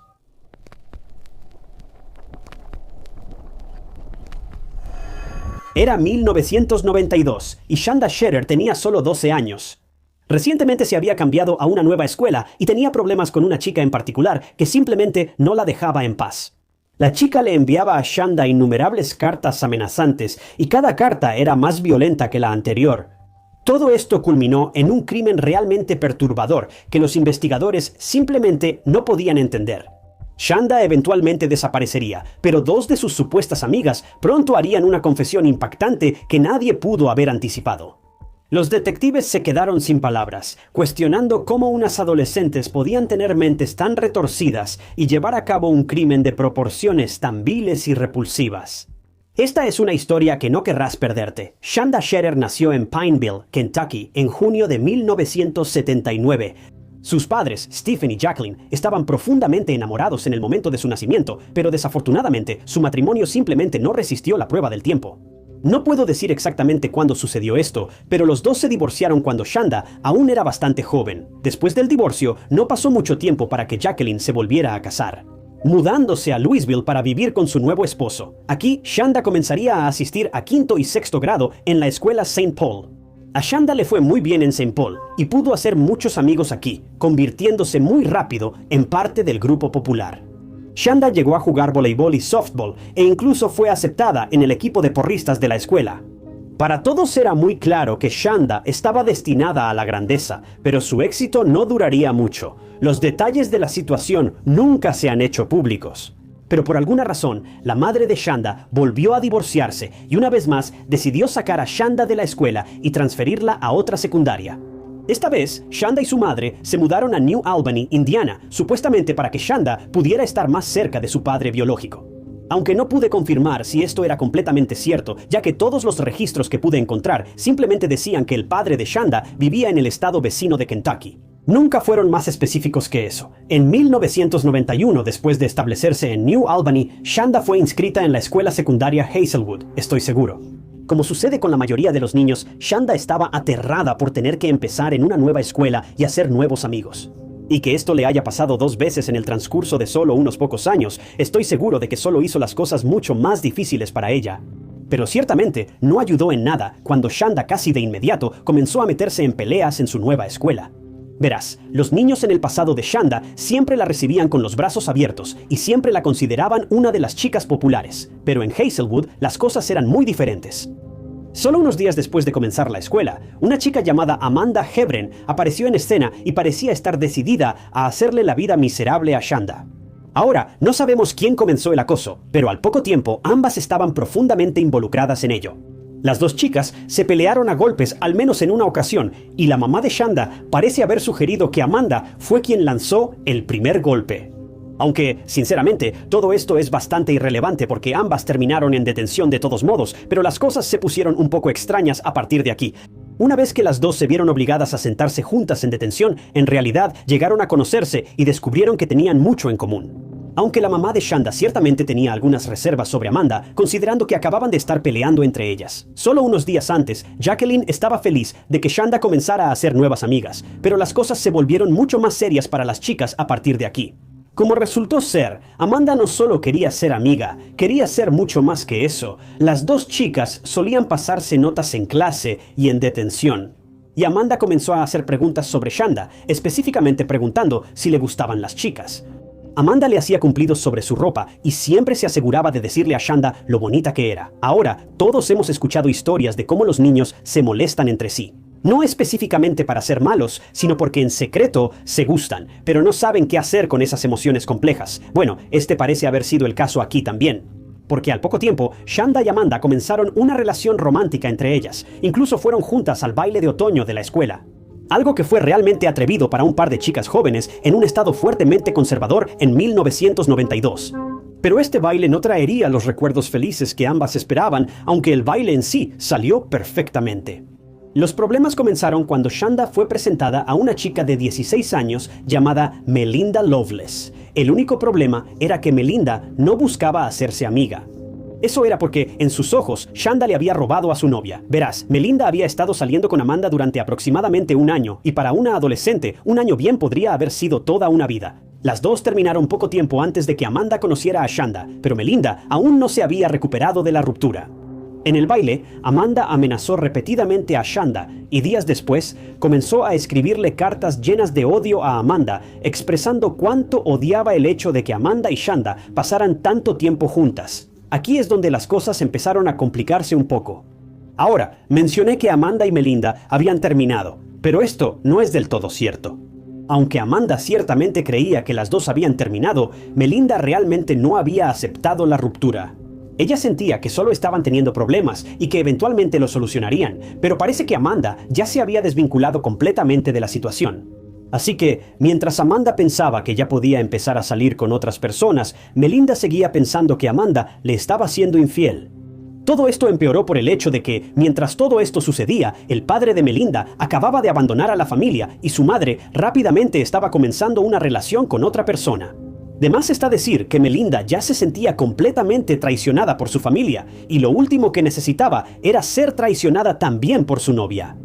Era 1992 y Shanda Scherer tenía solo 12 años. Recientemente se había cambiado a una nueva escuela y tenía problemas con una chica en particular que simplemente no la dejaba en paz. La chica le enviaba a Shanda innumerables cartas amenazantes y cada carta era más violenta que la anterior. Todo esto culminó en un crimen realmente perturbador que los investigadores simplemente no podían entender. Shanda eventualmente desaparecería, pero dos de sus supuestas amigas pronto harían una confesión impactante que nadie pudo haber anticipado. Los detectives se quedaron sin palabras, cuestionando cómo unas adolescentes podían tener mentes tan retorcidas y llevar a cabo un crimen de proporciones tan viles y repulsivas. Esta es una historia que no querrás perderte. Shanda Scherer nació en Pineville, Kentucky, en junio de 1979. Sus padres, Stephen y Jacqueline, estaban profundamente enamorados en el momento de su nacimiento, pero desafortunadamente su matrimonio simplemente no resistió la prueba del tiempo. No puedo decir exactamente cuándo sucedió esto, pero los dos se divorciaron cuando Shanda aún era bastante joven. Después del divorcio, no pasó mucho tiempo para que Jacqueline se volviera a casar, mudándose a Louisville para vivir con su nuevo esposo. Aquí, Shanda comenzaría a asistir a quinto y sexto grado en la escuela St. Paul. A Shanda le fue muy bien en St. Paul y pudo hacer muchos amigos aquí, convirtiéndose muy rápido en parte del grupo popular. Shanda llegó a jugar voleibol y softball e incluso fue aceptada en el equipo de porristas de la escuela. Para todos era muy claro que Shanda estaba destinada a la grandeza, pero su éxito no duraría mucho. Los detalles de la situación nunca se han hecho públicos. Pero por alguna razón, la madre de Shanda volvió a divorciarse y una vez más decidió sacar a Shanda de la escuela y transferirla a otra secundaria. Esta vez, Shanda y su madre se mudaron a New Albany, Indiana, supuestamente para que Shanda pudiera estar más cerca de su padre biológico. Aunque no pude confirmar si esto era completamente cierto, ya que todos los registros que pude encontrar simplemente decían que el padre de Shanda vivía en el estado vecino de Kentucky. Nunca fueron más específicos que eso. En 1991, después de establecerse en New Albany, Shanda fue inscrita en la escuela secundaria Hazelwood, estoy seguro. Como sucede con la mayoría de los niños, Shanda estaba aterrada por tener que empezar en una nueva escuela y hacer nuevos amigos. Y que esto le haya pasado 2 veces en el transcurso de solo unos pocos años, estoy seguro de que solo hizo las cosas mucho más difíciles para ella. Pero ciertamente no ayudó en nada cuando Shanda casi de inmediato comenzó a meterse en peleas en su nueva escuela. Verás, los niños en el pasado de Shanda siempre la recibían con los brazos abiertos y siempre la consideraban una de las chicas populares, pero en Hazelwood las cosas eran muy diferentes. Solo unos días después de comenzar la escuela, una chica llamada Amanda Hebren apareció en escena y parecía estar decidida a hacerle la vida miserable a Shanda. Ahora, no sabemos quién comenzó el acoso, pero al poco tiempo ambas estaban profundamente involucradas en ello. Las dos chicas se pelearon a golpes al menos en una ocasión, y la mamá de Shanda parece haber sugerido que Amanda fue quien lanzó el primer golpe. Aunque, sinceramente, todo esto es bastante irrelevante porque ambas terminaron en detención de todos modos, pero las cosas se pusieron un poco extrañas a partir de aquí. Una vez que las dos se vieron obligadas a sentarse juntas en detención, en realidad llegaron a conocerse y descubrieron que tenían mucho en común. Aunque la mamá de Shanda ciertamente tenía algunas reservas sobre Amanda, considerando que acababan de estar peleando entre ellas. Solo unos días antes, Jacqueline estaba feliz de que Shanda comenzara a hacer nuevas amigas, pero las cosas se volvieron mucho más serias para las chicas a partir de aquí. Como resultó ser, Amanda no solo quería ser amiga, quería ser mucho más que eso. Las dos chicas solían pasarse notas en clase y en detención. Y Amanda comenzó a hacer preguntas sobre Shanda, específicamente preguntando si le gustaban las chicas. Amanda le hacía cumplidos sobre su ropa y siempre se aseguraba de decirle a Shanda lo bonita que era. Ahora, todos hemos escuchado historias de cómo los niños se molestan entre sí. No específicamente para ser malos, sino porque en secreto se gustan, pero no saben qué hacer con esas emociones complejas. Bueno, este parece haber sido el caso aquí también. Porque al poco tiempo, Shanda y Amanda comenzaron una relación romántica entre ellas. Incluso fueron juntas al baile de otoño de la escuela. Algo que fue realmente atrevido para un par de chicas jóvenes en un estado fuertemente conservador en 1992. Pero este baile no traería los recuerdos felices que ambas esperaban, aunque el baile en sí salió perfectamente. Los problemas comenzaron cuando Shanda fue presentada a una chica de 16 años llamada Melinda Loveless. El único problema era que Melinda no buscaba hacerse amiga. Eso era porque, en sus ojos, Shanda le había robado a su novia. Verás, Melinda había estado saliendo con Amanda durante aproximadamente un año, y para una adolescente, un año bien podría haber sido toda una vida. Las dos terminaron poco tiempo antes de que Amanda conociera a Shanda, pero Melinda aún no se había recuperado de la ruptura. En el baile, Amanda amenazó repetidamente a Shanda y días después comenzó a escribirle cartas llenas de odio a Amanda, expresando cuánto odiaba el hecho de que Amanda y Shanda pasaran tanto tiempo juntas. Aquí es donde las cosas empezaron a complicarse un poco. Ahora, mencioné que Amanda y Melinda habían terminado, pero esto no es del todo cierto. Aunque Amanda ciertamente creía que las dos habían terminado, Melinda realmente no había aceptado la ruptura. Ella sentía que solo estaban teniendo problemas y que eventualmente lo solucionarían, pero parece que Amanda ya se había desvinculado completamente de la situación. Así que, mientras Amanda pensaba que ya podía empezar a salir con otras personas, Melinda seguía pensando que Amanda le estaba siendo infiel. Todo esto empeoró por el hecho de que, mientras todo esto sucedía, el padre de Melinda acababa de abandonar a la familia y su madre rápidamente estaba comenzando una relación con otra persona. De más está decir que Melinda ya se sentía completamente traicionada por su familia y lo último que necesitaba era ser traicionada también por su novia.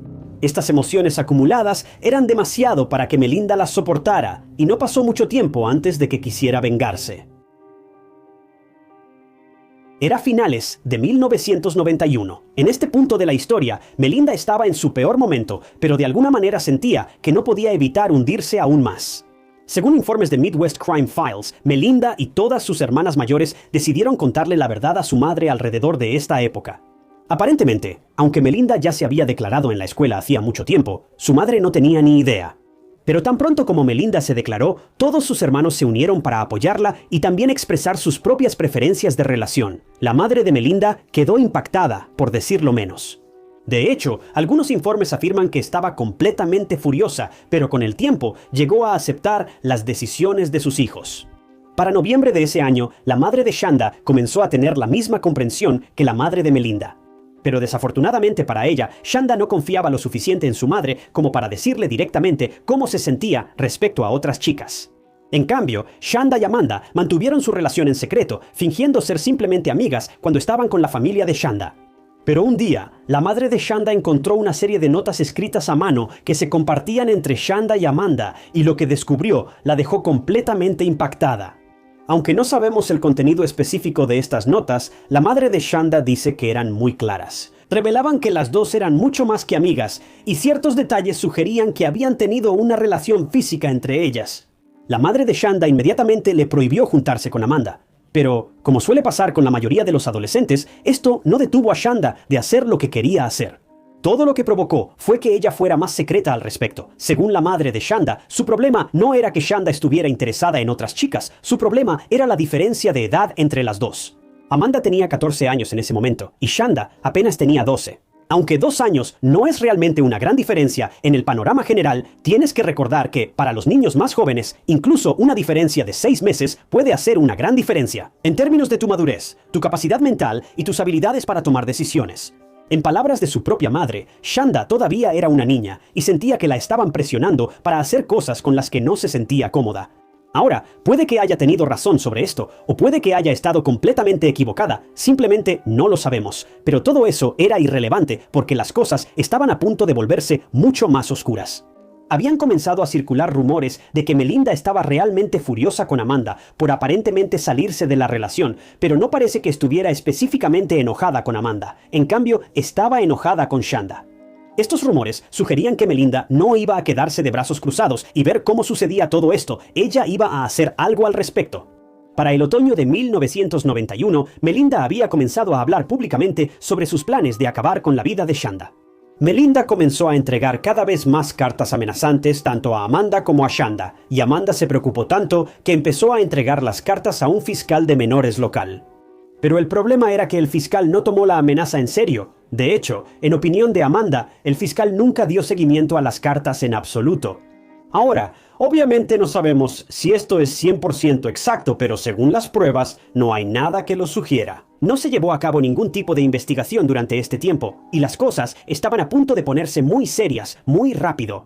Estas emociones acumuladas eran demasiado para que Melinda las soportara y no pasó mucho tiempo antes de que quisiera vengarse. Era finales de 1991. En este punto de la historia, Melinda estaba en su peor momento, pero de alguna manera sentía que no podía evitar hundirse aún más. Según informes de Midwest Crime Files, Melinda y todas sus hermanas mayores decidieron contarle la verdad a su madre alrededor de esta época. Aparentemente, aunque Melinda ya se había declarado en la escuela hacía mucho tiempo, su madre no tenía ni idea. Pero tan pronto como Melinda se declaró, todos sus hermanos se unieron para apoyarla y también expresar sus propias preferencias de relación. La madre de Melinda quedó impactada, por decirlo menos. De hecho, algunos informes afirman que estaba completamente furiosa, pero con el tiempo llegó a aceptar las decisiones de sus hijos. Para noviembre de ese año, la madre de Shanda comenzó a tener la misma comprensión que la madre de Melinda. Pero desafortunadamente para ella, Shanda no confiaba lo suficiente en su madre como para decirle directamente cómo se sentía respecto a otras chicas. En cambio, Shanda y Amanda mantuvieron su relación en secreto, fingiendo ser simplemente amigas cuando estaban con la familia de Shanda. Pero un día, la madre de Shanda encontró una serie de notas escritas a mano que se compartían entre Shanda y Amanda, y lo que descubrió la dejó completamente impactada. Aunque no sabemos el contenido específico de estas notas, la madre de Shanda dice que eran muy claras. Revelaban que las dos eran mucho más que amigas, y ciertos detalles sugerían que habían tenido una relación física entre ellas. La madre de Shanda inmediatamente le prohibió juntarse con Amanda. Pero, como suele pasar con la mayoría de los adolescentes, esto no detuvo a Shanda de hacer lo que quería hacer. Todo lo que provocó fue que ella fuera más secreta al respecto. Según la madre de Shanda, su problema no era que Shanda estuviera interesada en otras chicas, su problema era la diferencia de edad entre las dos. Amanda tenía 14 años en ese momento y Shanda apenas tenía 12. Aunque 2 años no es realmente una gran diferencia en el panorama general, tienes que recordar que, para los niños más jóvenes, incluso una diferencia de 6 meses puede hacer una gran diferencia, en términos de tu madurez, tu capacidad mental y tus habilidades para tomar decisiones. En palabras de su propia madre, Shanda todavía era una niña y sentía que la estaban presionando para hacer cosas con las que no se sentía cómoda. Ahora, puede que haya tenido razón sobre esto, o puede que haya estado completamente equivocada, simplemente no lo sabemos. Pero todo eso era irrelevante porque las cosas estaban a punto de volverse mucho más oscuras. Habían comenzado a circular rumores de que Melinda estaba realmente furiosa con Amanda por aparentemente salirse de la relación, pero no parece que estuviera específicamente enojada con Amanda. En cambio, estaba enojada con Shanda. Estos rumores sugerían que Melinda no iba a quedarse de brazos cruzados y ver cómo sucedía todo esto. Ella iba a hacer algo al respecto. Para el otoño de 1991, Melinda había comenzado a hablar públicamente sobre sus planes de acabar con la vida de Shanda. Melinda comenzó a entregar cada vez más cartas amenazantes tanto a Amanda como a Shanda, y Amanda se preocupó tanto que empezó a entregar las cartas a un fiscal de menores local. Pero el problema era que el fiscal no tomó la amenaza en serio. De hecho, en opinión de Amanda, el fiscal nunca dio seguimiento a las cartas en absoluto. Ahora, obviamente no sabemos si esto es 100% exacto, pero según las pruebas, no hay nada que lo sugiera. No se llevó a cabo ningún tipo de investigación durante este tiempo, y las cosas estaban a punto de ponerse muy serias, muy rápido.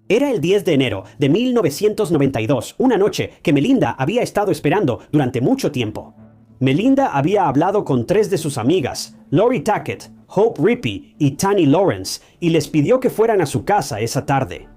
Era el 10 de enero de 1992, una noche que Melinda había estado esperando durante mucho tiempo. Melinda había hablado con 3 de sus amigas, Lori Tackett, Hope Rippey y Tani Lawrence, y les pidió que fueran a su casa esa tarde.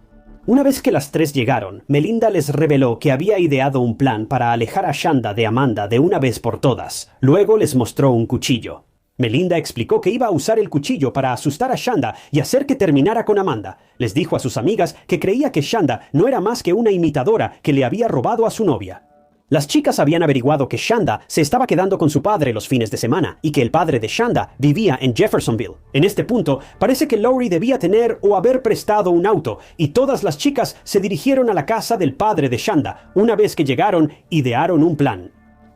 Una vez que las 3 llegaron, Melinda les reveló que había ideado un plan para alejar a Shanda de Amanda de una vez por todas. Luego les mostró un cuchillo. Melinda explicó que iba a usar el cuchillo para asustar a Shanda y hacer que terminara con Amanda. Les dijo a sus amigas que creía que Shanda no era más que una imitadora que le había robado a su novia. Las chicas habían averiguado que Shanda se estaba quedando con su padre los fines de semana y que el padre de Shanda vivía en Jeffersonville. En este punto, parece que Lori debía tener o haber prestado un auto y todas las chicas se dirigieron a la casa del padre de Shanda. Una vez que llegaron, idearon un plan.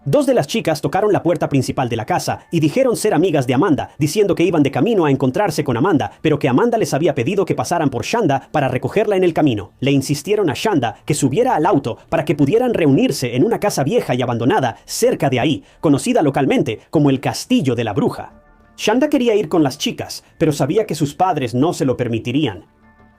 2 de las chicas tocaron la puerta principal de la casa y dijeron ser amigas de Amanda, diciendo que iban de camino a encontrarse con Amanda, pero que Amanda les había pedido que pasaran por Shanda para recogerla en el camino. Le insistieron a Shanda que subiera al auto para que pudieran reunirse en una casa vieja y abandonada cerca de ahí, conocida localmente como el Castillo de la Bruja. Shanda quería ir con las chicas, pero sabía que sus padres no se lo permitirían.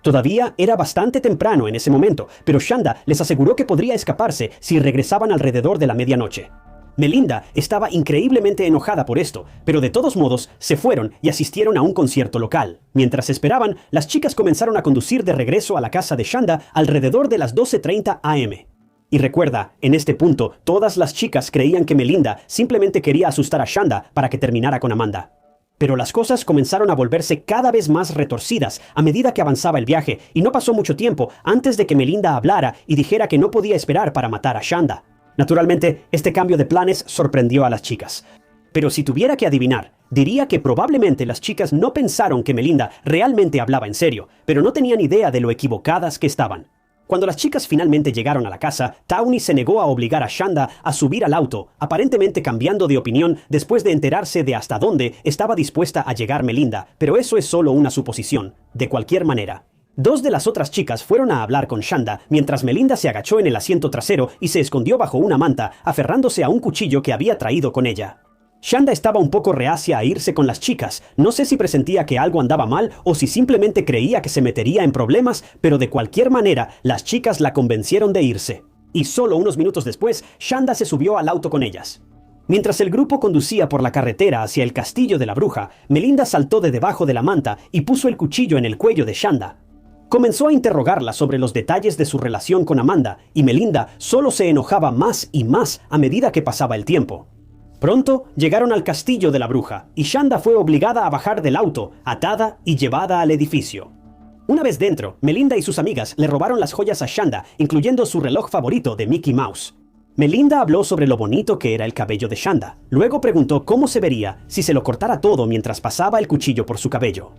Todavía era bastante temprano en ese momento, pero Shanda les aseguró que podría escaparse si regresaban alrededor de la medianoche. Melinda estaba increíblemente enojada por esto, pero de todos modos se fueron y asistieron a un concierto local. Mientras esperaban, las chicas comenzaron a conducir de regreso a la casa de Shanda alrededor de las 12:30 am. Y recuerda, en este punto, todas las chicas creían que Melinda simplemente quería asustar a Shanda para que terminara con Amanda. Pero las cosas comenzaron a volverse cada vez más retorcidas a medida que avanzaba el viaje, y no pasó mucho tiempo antes de que Melinda hablara y dijera que no podía esperar para matar a Shanda. Naturalmente, este cambio de planes sorprendió a las chicas. Pero si tuviera que adivinar, diría que probablemente las chicas no pensaron que Melinda realmente hablaba en serio, pero no tenían idea de lo equivocadas que estaban. Cuando las chicas finalmente llegaron a la casa, Tawny se negó a obligar a Shanda a subir al auto, aparentemente cambiando de opinión después de enterarse de hasta dónde estaba dispuesta a llegar Melinda, pero eso es solo una suposición. De cualquier manera, 2 de las otras chicas fueron a hablar con Shanda mientras Melinda se agachó en el asiento trasero y se escondió bajo una manta, aferrándose a un cuchillo que había traído con ella. Shanda estaba un poco reacia a irse con las chicas. No sé si presentía que algo andaba mal o si simplemente creía que se metería en problemas, pero de cualquier manera, las chicas la convencieron de irse. Y solo unos minutos después, Shanda se subió al auto con ellas. Mientras el grupo conducía por la carretera hacia el Castillo de la Bruja, Melinda saltó de debajo de la manta y puso el cuchillo en el cuello de Shanda. Comenzó a interrogarla sobre los detalles de su relación con Amanda, y Melinda solo se enojaba más y más a medida que pasaba el tiempo. Pronto llegaron al Castillo de la Bruja, y Shanda fue obligada a bajar del auto, atada y llevada al edificio. Una vez dentro, Melinda y sus amigas le robaron las joyas a Shanda, incluyendo su reloj favorito de Mickey Mouse. Melinda habló sobre lo bonito que era el cabello de Shanda. Luego preguntó cómo se vería si se lo cortara todo mientras pasaba el cuchillo por su cabello.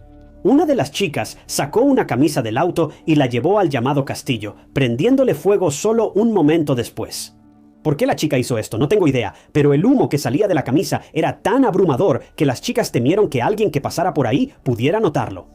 Una de las chicas sacó una camisa del auto y la llevó al llamado castillo, prendiéndole fuego solo un momento después. ¿Por qué la chica hizo esto? No tengo idea, pero el humo que salía de la camisa era tan abrumador que las chicas temieron que alguien que pasara por ahí pudiera notarlo.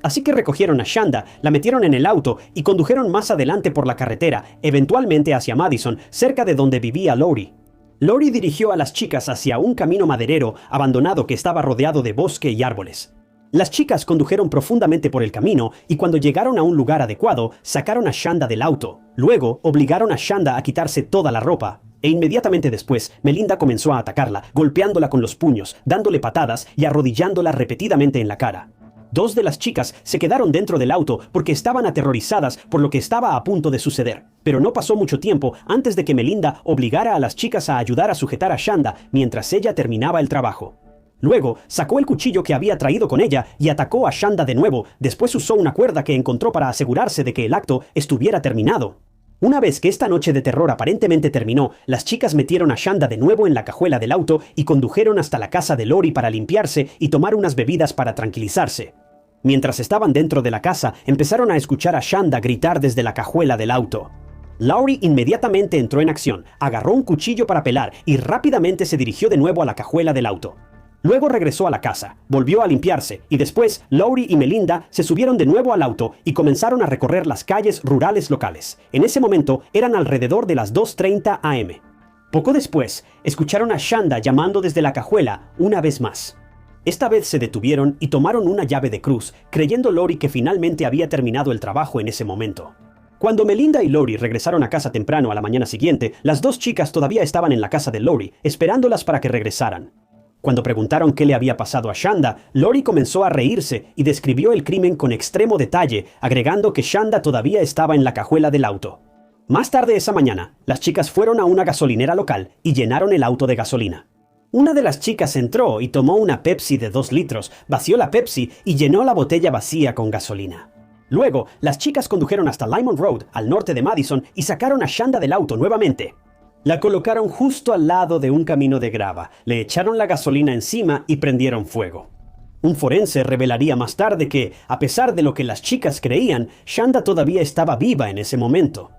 Así que recogieron a Shanda, la metieron en el auto y condujeron más adelante por la carretera, eventualmente hacia Madison, cerca de donde vivía Lori. Lori dirigió a las chicas hacia un camino maderero abandonado que estaba rodeado de bosque y árboles. Las chicas condujeron profundamente por el camino y cuando llegaron a un lugar adecuado, sacaron a Shanda del auto. Luego, obligaron a Shanda a quitarse toda la ropa. E inmediatamente después, Melinda comenzó a atacarla, golpeándola con los puños, dándole patadas y arrodillándola repetidamente en la cara. Dos de las chicas se quedaron dentro del auto porque estaban aterrorizadas por lo que estaba a punto de suceder. Pero no pasó mucho tiempo antes de que Melinda obligara a las chicas a ayudar a sujetar a Shanda mientras ella terminaba el trabajo. Luego, sacó el cuchillo que había traído con ella y atacó a Shanda de nuevo. Después usó una cuerda que encontró para asegurarse de que el acto estuviera terminado. Una vez que esta noche de terror aparentemente terminó, las chicas metieron a Shanda de nuevo en la cajuela del auto y condujeron hasta la casa de Lori para limpiarse y tomar unas bebidas para tranquilizarse. Mientras estaban dentro de la casa, empezaron a escuchar a Shanda gritar desde la cajuela del auto. Lori inmediatamente entró en acción, agarró un cuchillo para pelar y rápidamente se dirigió de nuevo a la cajuela del auto. Luego regresó a la casa, volvió a limpiarse y después Lori y Melinda se subieron de nuevo al auto y comenzaron a recorrer las calles rurales locales. En ese momento eran alrededor de las 2:30 am. Poco después, escucharon a Shanda llamando desde la cajuela una vez más. Esta vez se detuvieron y tomaron una llave de cruz, creyendo Lori que finalmente había terminado el trabajo en ese momento. Cuando Melinda y Lori regresaron a casa temprano a la mañana siguiente, las dos chicas todavía estaban en la casa de Lori, esperándolas para que regresaran. Cuando preguntaron qué le había pasado a Shanda, Lori comenzó a reírse y describió el crimen con extremo detalle, agregando que Shanda todavía estaba en la cajuela del auto. Más tarde esa mañana, las chicas fueron a una gasolinera local y llenaron el auto de gasolina. Una de las chicas entró y tomó una Pepsi de 2 litros, vació la Pepsi y llenó la botella vacía con gasolina. Luego, las chicas condujeron hasta Lyman Road, al norte de Madison, y sacaron a Shanda del auto nuevamente. La colocaron justo al lado de un camino de grava, le echaron la gasolina encima y prendieron fuego. Un forense revelaría más tarde que, a pesar de lo que las chicas creían, Shanda todavía estaba viva en ese momento.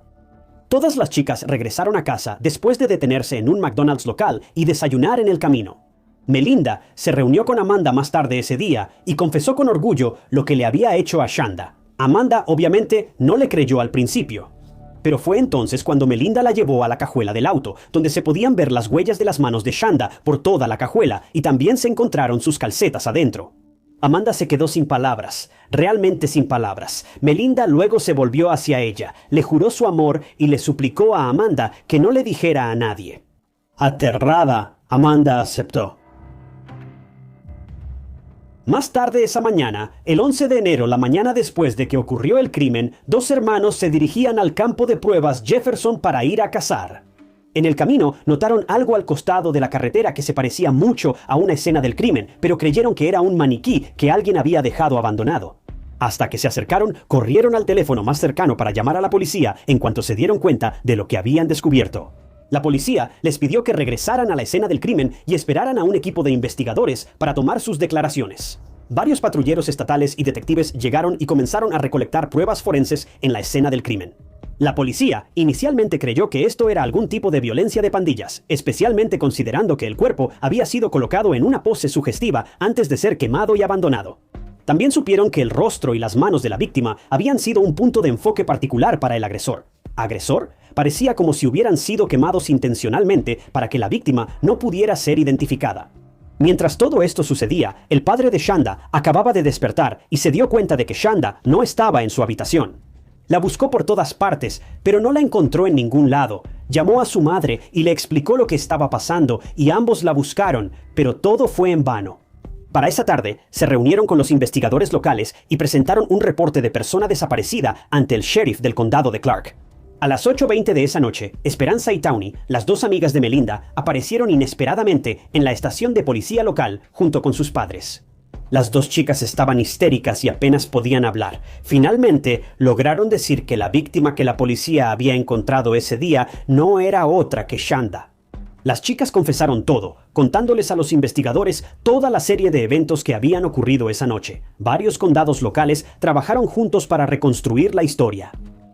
Todas las chicas regresaron a casa después de detenerse en un McDonald's local y desayunar en el camino. Melinda se reunió con Amanda más tarde ese día y confesó con orgullo lo que le había hecho a Shanda. Amanda obviamente no le creyó al principio. Pero fue entonces cuando Melinda la llevó a la cajuela del auto, donde se podían ver las huellas de las manos de Shanda por toda la cajuela y también se encontraron sus calcetas adentro. Amanda se quedó sin palabras, realmente sin palabras. Melinda luego se volvió hacia ella, le juró su amor y le suplicó a Amanda que no le dijera a nadie. Aterrada, Amanda aceptó. Más tarde esa mañana, el 11 de enero, la mañana después de que ocurrió el crimen, dos hermanos se dirigían al campo de pruebas Jefferson para ir a cazar. En el camino, notaron algo al costado de la carretera que se parecía mucho a una escena del crimen, pero creyeron que era un maniquí que alguien había dejado abandonado. Hasta que se acercaron, corrieron al teléfono más cercano para llamar a la policía en cuanto se dieron cuenta de lo que habían descubierto. La policía les pidió que regresaran a la escena del crimen y esperaran a un equipo de investigadores para tomar sus declaraciones. Varios patrulleros estatales y detectives llegaron y comenzaron a recolectar pruebas forenses en la escena del crimen. La policía inicialmente creyó que esto era algún tipo de violencia de pandillas, especialmente considerando que el cuerpo había sido colocado en una pose sugestiva antes de ser quemado y abandonado. También supieron que el rostro y las manos de la víctima habían sido un punto de enfoque particular para el agresor. ¿Agresor? Parecía como si hubieran sido quemados intencionalmente para que la víctima no pudiera ser identificada. Mientras todo esto sucedía, el padre de Shanda acababa de despertar y se dio cuenta de que Shanda no estaba en su habitación. La buscó por todas partes, pero no la encontró en ningún lado. Llamó a su madre y le explicó lo que estaba pasando y ambos la buscaron, pero todo fue en vano. Para esa tarde, se reunieron con los investigadores locales y presentaron un reporte de persona desaparecida ante el sheriff del condado de Clark. A las 8:20 de esa noche, Esperanza y Tawny, las dos amigas de Melinda, aparecieron inesperadamente en la estación de policía local junto con sus padres. Las dos chicas estaban histéricas y apenas podían hablar. Finalmente, lograron decir que la víctima que la policía había encontrado ese día no era otra que Shanda. Las chicas confesaron todo, contándoles a los investigadores toda la serie de eventos que habían ocurrido esa noche. Varios condados locales trabajaron juntos para reconstruir la historia.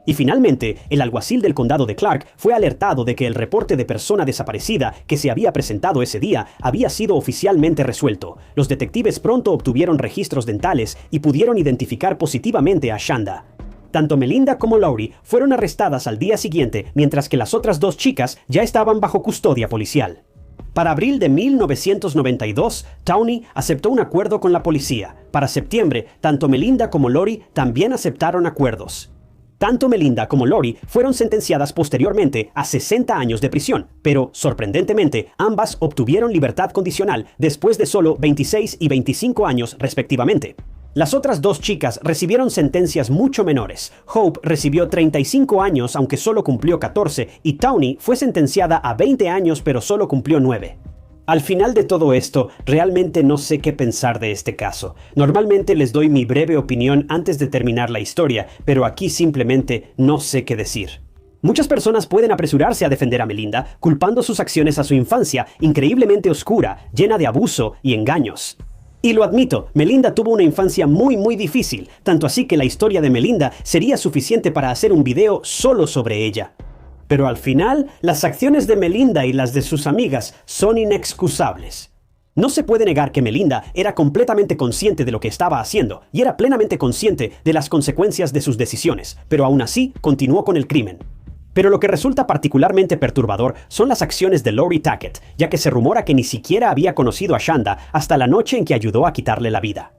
Y finalmente, el alguacil del condado de Clark fue alertado de que el reporte de persona desaparecida que se había presentado ese día había sido oficialmente resuelto. Los detectives pronto obtuvieron registros dentales y pudieron identificar positivamente a Shanda. Tanto Melinda como Lori fueron arrestadas al día siguiente, mientras que las otras dos chicas ya estaban bajo custodia policial. Para abril de 1992, Townie aceptó un acuerdo con la policía. Para septiembre, tanto Melinda como Lori también aceptaron acuerdos. Tanto Melinda como Lori fueron sentenciadas posteriormente a 60 años de prisión, pero, sorprendentemente, ambas obtuvieron libertad condicional después de solo 26 y 25 años respectivamente. Las otras dos chicas recibieron sentencias mucho menores. Hope recibió 35 años aunque solo cumplió 14 y Townie fue sentenciada a 20 años pero solo cumplió 9. Al final de todo esto, realmente no sé qué pensar de este caso. Normalmente les doy mi breve opinión antes de terminar la historia, pero aquí simplemente no sé qué decir. Muchas personas pueden apresurarse a defender a Melinda, culpando sus acciones a su infancia, increíblemente oscura, llena de abuso y engaños. Y lo admito, Melinda tuvo una infancia muy difícil, tanto así que la historia de Melinda sería suficiente para hacer un video solo sobre ella. Pero al final, las acciones de Melinda y las de sus amigas son inexcusables. No se puede negar que Melinda era completamente consciente de lo que estaba haciendo y era plenamente consciente de las consecuencias de sus decisiones, pero aún así continuó con el crimen. Pero lo que resulta particularmente perturbador son las acciones de Lori Tackett, ya que se rumora que ni siquiera había conocido a Shanda hasta la noche en que ayudó a quitarle la vida.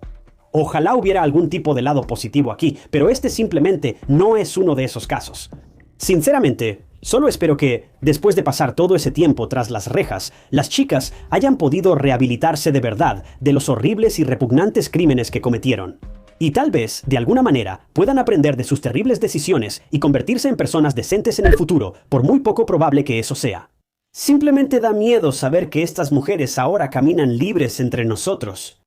Ojalá hubiera algún tipo de lado positivo aquí, pero este simplemente no es uno de esos casos. Sinceramente, solo espero que, después de pasar todo ese tiempo tras las rejas, las chicas hayan podido rehabilitarse de verdad de los horribles y repugnantes crímenes que cometieron. Y tal vez, de alguna manera, puedan aprender de sus terribles decisiones y convertirse en personas decentes en el futuro, por muy poco probable que eso sea. Simplemente da miedo saber que estas mujeres ahora caminan libres entre nosotros.